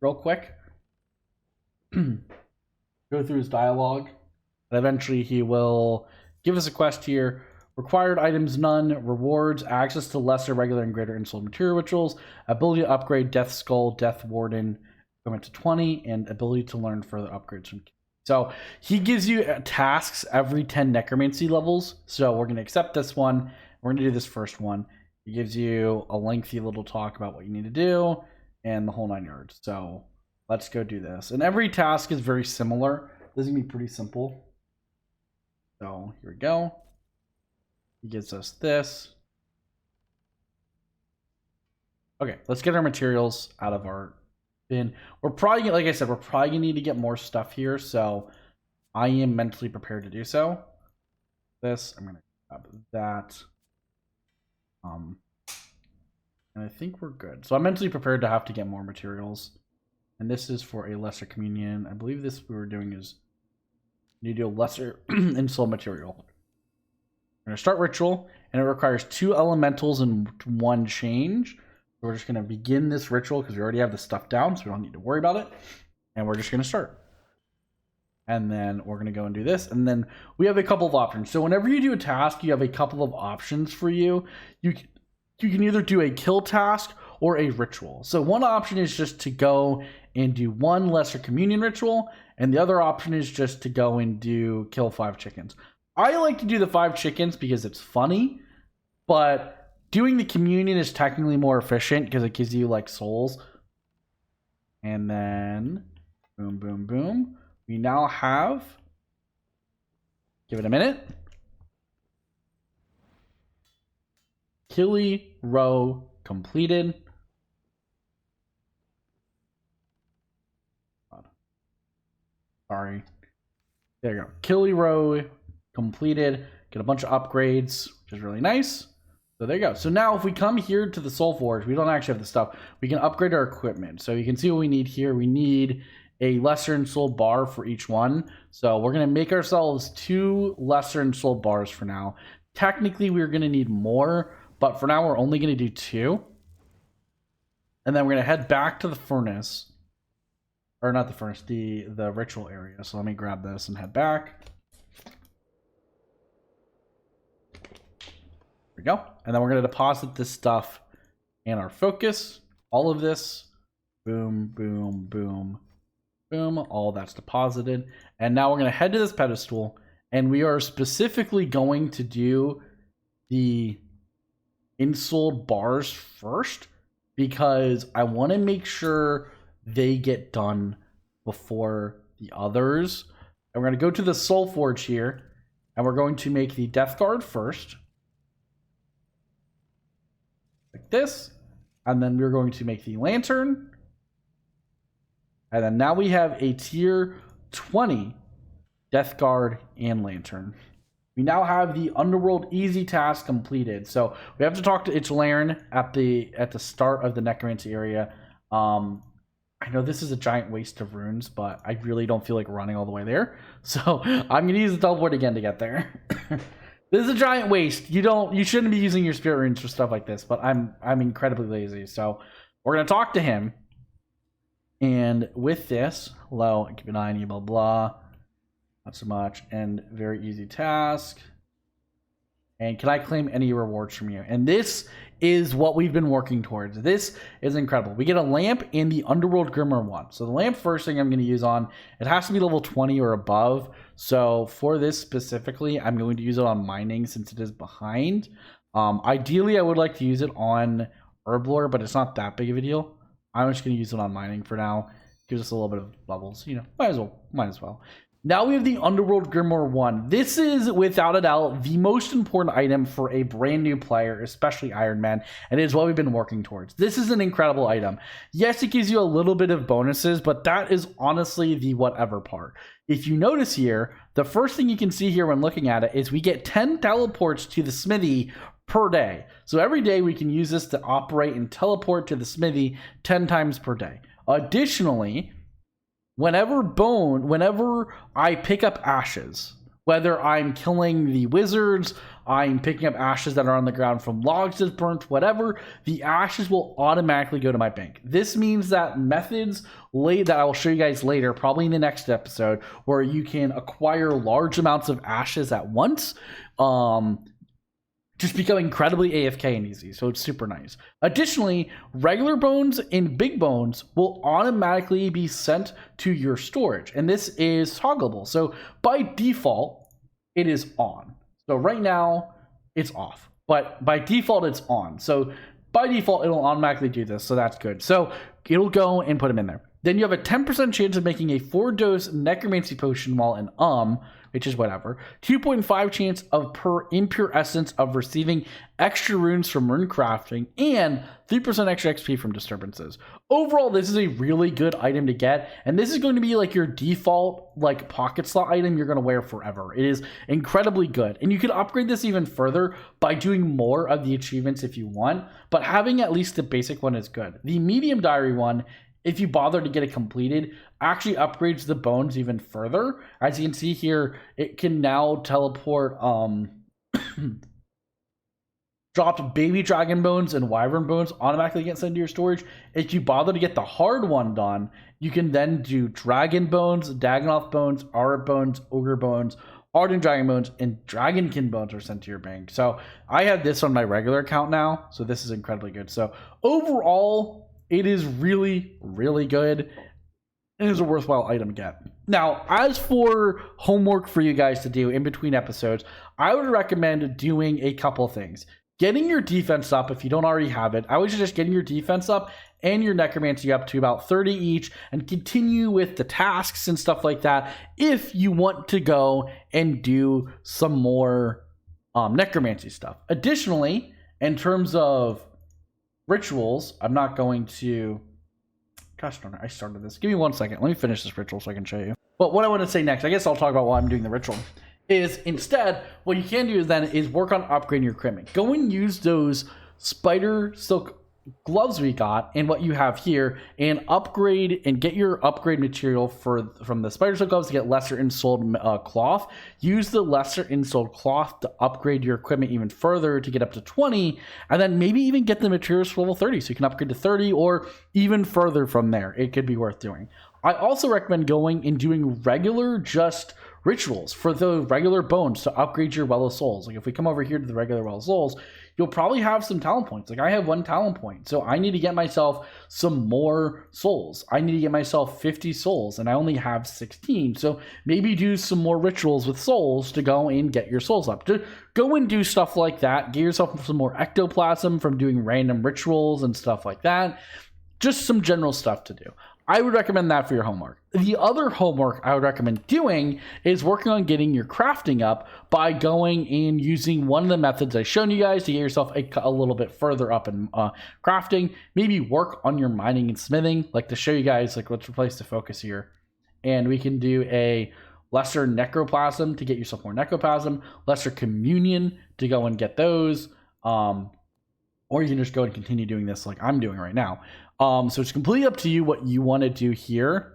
real quick. Go through his dialogue. And eventually he will give us a quest here. Required items, none. Rewards, access to lesser, regular, and greater in-soul material rituals. Ability to upgrade Death Skull, Death Warden, going to 20. And ability to learn further upgrades from. So he gives you tasks every 10 necromancy levels. So we're going to accept this one. We're going to do this first one. He gives you a lengthy little talk about what you need to do and the whole 9 yards. So let's go do this. And every task is very similar. This is going to be pretty simple. So here we go. He gives us this. Okay, let's get our materials out of our bin. We're probably, like I said, we're probably going to need to get more stuff here. So I am mentally prepared to do so. This, I'm going to grab that. And I think we're good. So I'm mentally prepared to have to get more materials. And this is for a lesser communion. I believe this we were doing is you do a lesser in-soul material. We're going to start ritual, and it requires 2 elementals and 1 change. We're just going to begin this ritual because we already have the stuff down, so we don't need to worry about it. And we're just going to start. And then we're going to go and do this. And then we have a couple of options. So whenever you do a task, you have a couple of options for you. You can either do a kill task or a ritual. So one option is just to go and do 1 lesser communion ritual, and the other option is just to go and do kill 5 chickens. I like to do the 5 chickens because it's funny, but doing the communion is technically more efficient because it gives you like souls. And then boom, boom, boom. We now have, give it a minute, Killy row completed. Sorry. There you go. Killy row completed. Get a bunch of upgrades, which is really nice. So there you go. So now if we come here to the Soul Forge, we don't actually have the stuff. We can upgrade our equipment. So you can see what we need here. We need a lesser in soul bar for each one. So we're going to make ourselves 2 lesser in soul bars for now. Technically, we're going to need more, but for now, we're only going to do 2. And then we're going to head back to the furnace. Or not the furnace, the ritual area. So let me grab this and head back. There we go. And then we're going to deposit this stuff in our focus. All of this. Boom, boom, boom, boom. All that's deposited. And now we're going to head to this pedestal. And we are specifically going to do the in-soul bars first, because I want to make sure they get done before the others. And we're going to go to the Soul Forge here, and we're going to make the Death Guard first. Like this. And then we're going to make the Lantern. And then now we have a tier 20 Death Guard and Lantern. We now have the Underworld Easy task completed. So we have to talk to Ichlairn at the start of the Necromancy area. I know this is a giant waste of runes, but I really don't feel like running all the way there. So I'm going to use the teleport again to get there. This is a giant waste. You shouldn't be using your spirit runes for stuff like this, but I'm incredibly lazy. So We're going to talk to him. And with this, hello, keep an eye on you, blah, blah. Not so much. And very easy task. And can I claim any rewards from you? And this is what we've been working towards. This is incredible. We get a lamp in the Underworld Grimoire one. So the lamp, first thing I'm going to use on, it has to be level 20 or above. So for this specifically, I'm going to use it on mining since it is behind. Ideally, I would like to use it on Herblore, but it's not that big of a deal. I'm just going to use it on mining for now. Gives us a little bit of bubbles. You know, might as well. Now we have the Underworld Grimoire 1. This is, without a doubt, the most important item for a brand new player, especially Iron Man, and it is what we've been working towards. This is an incredible item. Yes, it gives you a little bit of bonuses, but that is honestly the whatever part. If you notice here, the first thing you can see here when looking at it is we get 10 teleports to the smithy per day. So every day we can use this to operate and teleport to the smithy 10 times per day. Additionally, whenever I pick up ashes, whether I'm killing the wizards, I'm picking up ashes that are on the ground from logs that's burnt, whatever, the ashes will automatically go to my bank. This means that methods that I will show you guys later, probably in the next episode, where you can acquire large amounts of ashes at once, just become incredibly AFK and easy, so it's super nice. Additionally, regular bones and big bones will automatically be sent to your storage, and this is toggleable. So by default, it is on. So right now, it's off, but by default, it's on. So by default, it'll automatically do this, so that's good. So it'll go and put them in there. Then you have a 10% chance of making a 4-dose necromancy potion while in which is whatever. 2.5 chance of per impure essence of receiving extra runes from rune crafting, and 3% extra XP from disturbances. Overall, this is a really good item to get, and this is going to be like your default like pocket slot item you're going to wear forever. It is incredibly good, and you can upgrade this even further by doing more of the achievements if you want, but having at least the basic one is good. The medium diary one, if you bother to get it completed, actually upgrades the bones even further. As you can see here, it can now teleport dropped baby dragon bones and wyvern bones automatically get sent to your storage. If you bother to get the hard one done, you can then do dragon bones, Dagonoth bones, Aura bones, ogre bones, hardened dragon bones, and dragonkin bones are sent to your bank. So I have this on my regular account now, so this is incredibly good. So overall, it is really, really good. It is a worthwhile item to get. Now, as for homework for you guys to do in between episodes, I would recommend doing a couple things. Getting your defense up if you don't already have it. I would suggest getting your defense up and your necromancy up to about 30 each, and continue with the tasks and stuff like that if you want to go and do some more necromancy stuff. Additionally, in terms of rituals, I'm not going to... Gosh darn it, I started this. Give me 1 second. Let me finish this ritual so I can show you. But what I want to say next, I guess I'll talk about why I'm doing the ritual, is instead, what you can do then is work on upgrading your equipment. Go and use those spider silk gloves we got and what you have here, and upgrade and get your upgrade material from the spider silk gloves to get lesser insoled cloth. Use the lesser insoled cloth to upgrade your equipment even further to get up to 20, and then maybe even get the materials for level 30 so you can upgrade to 30 or even further from there. It could be worth doing. I also recommend going and doing regular just rituals for the regular bones to upgrade your Well of Souls. Like if we come over here to the regular Well of Souls, you'll probably have some talent points. Like I have 1 talent point, so I need to get myself some more souls. I need to get myself 50 souls, and I only have 16. So maybe do some more rituals with souls to go and get your souls up. To go and do stuff like that. Get yourself some more ectoplasm from doing random rituals and stuff like that. Just some general stuff to do. I would recommend that for your homework. The other homework I would recommend doing is working on getting your crafting up by going and using one of the methods I've shown you guys to get yourself a little bit further up in crafting. Maybe work on your mining and smithing, like to show you guys, like let's replace the focus here. And we can do a lesser necroplasm to get yourself more necroplasm, lesser communion to go and get those. Or you can just go and continue doing this like I'm doing right now. So it's completely up to you what you want to do here.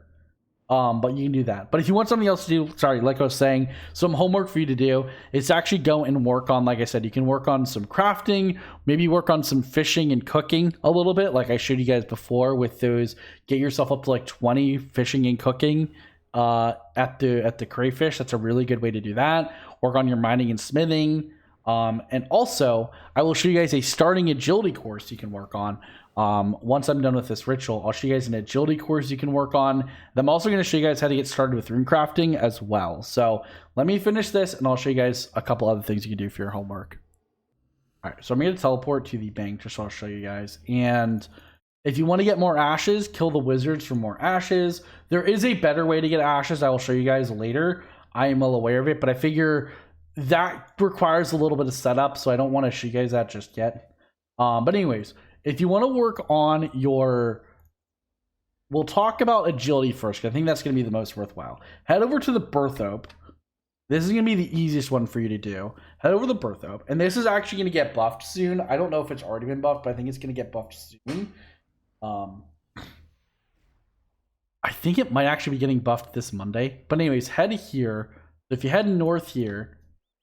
But you can do that. But if you want something else to do, sorry, like I was saying, some homework for you to do is actually go and work on, like I said, you can work on some crafting, maybe work on some fishing and cooking a little bit, like I showed you guys before with those. Get yourself up to like 20 fishing and cooking at the crayfish. That's a really good way to do that. Work on your mining and smithing. And also, I will show you guys a starting agility course you can work on. Once I'm done with this ritual, I'll show you guys an agility course you can work on. I'm also going to show you guys how to get started with rune crafting as well. So let me finish this and I'll show you guys a couple other things you can do for your homework. All right, so I'm going to teleport to the bank just so I'll show you guys. And if you want to get more ashes, kill the wizards for more ashes. There is a better way to get ashes. I will show you guys later. I am well aware of it, but I figure that requires a little bit of setup, so I don't want to show you guys that just yet. But anyways, if you want to work on your, we'll talk about agility first, because I think that's going to be the most worthwhile. Head over to the birth oak. This is going to be the easiest one for you to do. Head over to the birth oak, and this is actually going to get buffed soon. I don't know if it's already been buffed, but I think it's going to get buffed soon. I think it might actually be getting buffed this Monday. But anyways, head here. If you head north here,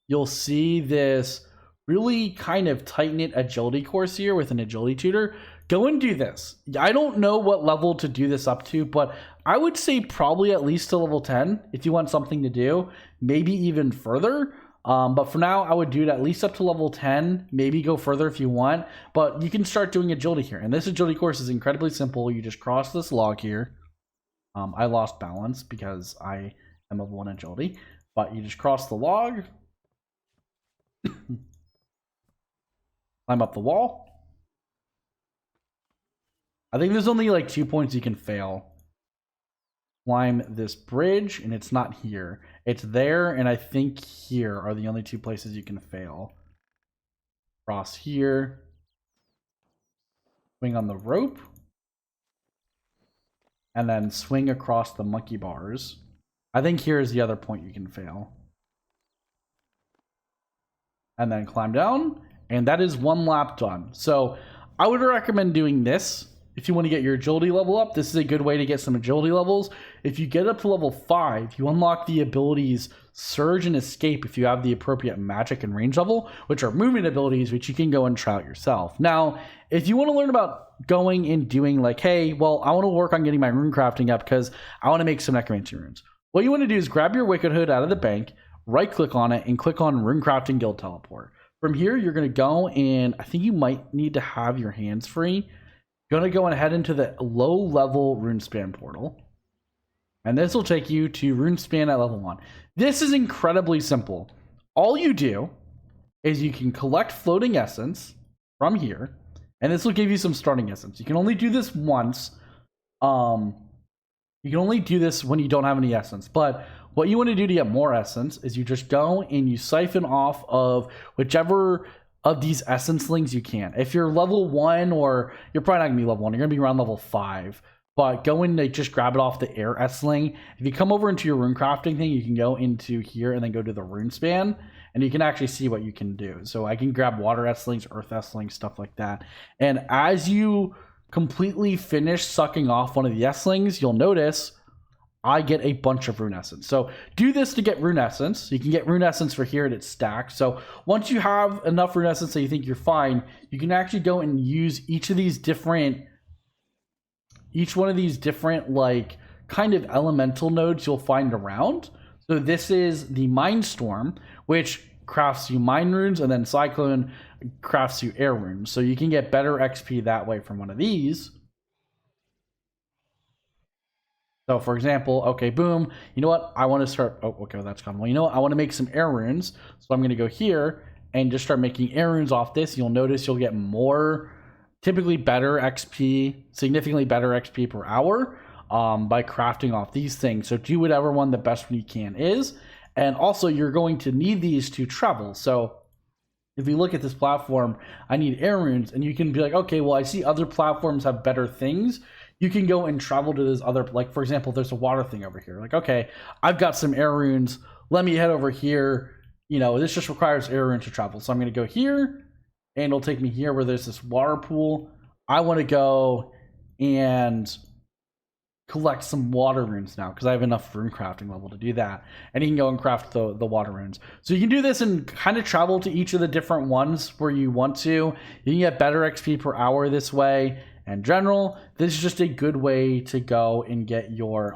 you'll see this really kind of tight-knit agility course here with an agility tutor. Go and do this. I don't know what level to do this up to, but I would say probably at least to level 10 if you want something to do, maybe even further. But for now, I would do it at least up to level 10, maybe go further if you want, but you can start doing agility here. And this agility course is incredibly simple. You just cross this log here. I lost balance because I am of 1 agility, but you just cross the log, climb up the wall. I think there's only like 2 points you can fail. Climb this bridge, and it's not here. It's there, and I think here are the only 2 places you can fail. Cross here. Swing on the rope. And then swing across the monkey bars. I think here is the other point you can fail. And then climb down, and that is 1 lap done. So I would recommend doing this if you want to get your agility level up. This is a good way to get some agility levels. If you get up to level 5, you unlock the abilities Surge and Escape if you have the appropriate magic and range level, which are movement abilities, which you can go and try out yourself. Now, if you want to learn about going and doing like, hey, well, I want to work on getting my rune crafting up because I want to make some necromancy runes. What you want to do is grab your Wicked Hood out of the bank, right click on it, and click on Rune Crafting Guild Teleport. From here, you're going to go, and I think you might need to have your hands free. You're going to go and head into the low-level RuneSpan portal. And this will take you to RuneSpan at level 1. This is incredibly simple. All you do is you can collect floating essence from here, and this will give you some starting essence. You can only do this once. You can only do this when you don't have any essence. But what you want to do to get more essence is you just go and you siphon off of whichever of these essence lings you can. If you're level 1, or you're probably not going to be level 1, you're going to be around level 5. But go in and just grab it off the air S-Sling. If you come over into your rune crafting thing, you can go into here and then go to the rune span, and you can actually see what you can do. So I can grab water S-Slings, earth S-Slings, stuff like that. And as you completely finish sucking off one of the S-Slings, you'll notice I get a bunch of rune essence. So do this to get rune essence. You can get rune essence for here, and it's stacked. So once you have enough rune essence that you think you're fine, you can actually go and use each one of these different like kind of elemental nodes you'll find around. So this is the Mindstorm, which crafts you mine runes, and then Cyclone crafts you air runes. So you can get better XP that way from one of these. So for example, okay, boom, you know what? I want to start, oh, okay, well, that's gone. Well, you know what? I want to make some air runes. So I'm going to go here and just start making air runes off this. You'll notice you'll get more, typically better XP, significantly better XP per hour by crafting off these things. So do whatever one the best one you can is. And also you're going to need these to travel. So if you look at this platform, I need air runes, and you can be like, okay, well, I see other platforms have better things. You can go and travel to this other, like for example, there's a water thing over here. Like, okay, I've got some air runes. Let me head over here. You know, this just requires air runes to travel. So I'm going to go here, and it'll take me here where there's this water pool. I want to go and collect some water runes now because I have enough rune crafting level to do that. And you can go and craft the water runes. So you can do this and kind of travel to each of the different ones where you want to. You can get better XP per hour this way. In general, this is just a good way to go and get your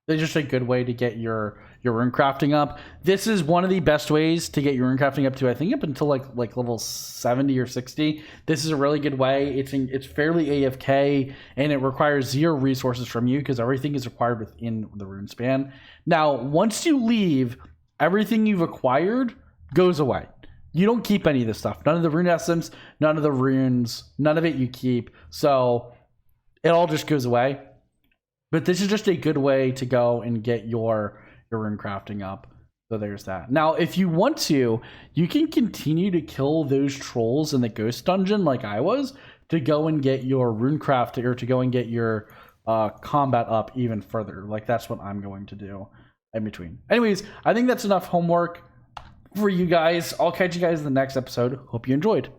it's just a good way to get your rune crafting up. This is one of the best ways to get your rune crafting up to, I think, up until like level 70 or 60. This is a really good way. It's fairly AFK, and it requires 0 resources from you because everything is acquired within the rune span. Now, once you leave, everything you've acquired goes away. You don't keep any of this stuff. None of the rune essence, none of the runes, none of it you keep. So it all just goes away. But this is just a good way to go and get your rune crafting up. So there's that. Now, if you want to, you can continue to kill those trolls in the ghost dungeon like I was to go and get your rune crafting, or to go and get your combat up even further. Like that's what I'm going to do in between. Anyways, I think that's enough homework for you guys. I'll catch you guys in the next episode. Hope you enjoyed.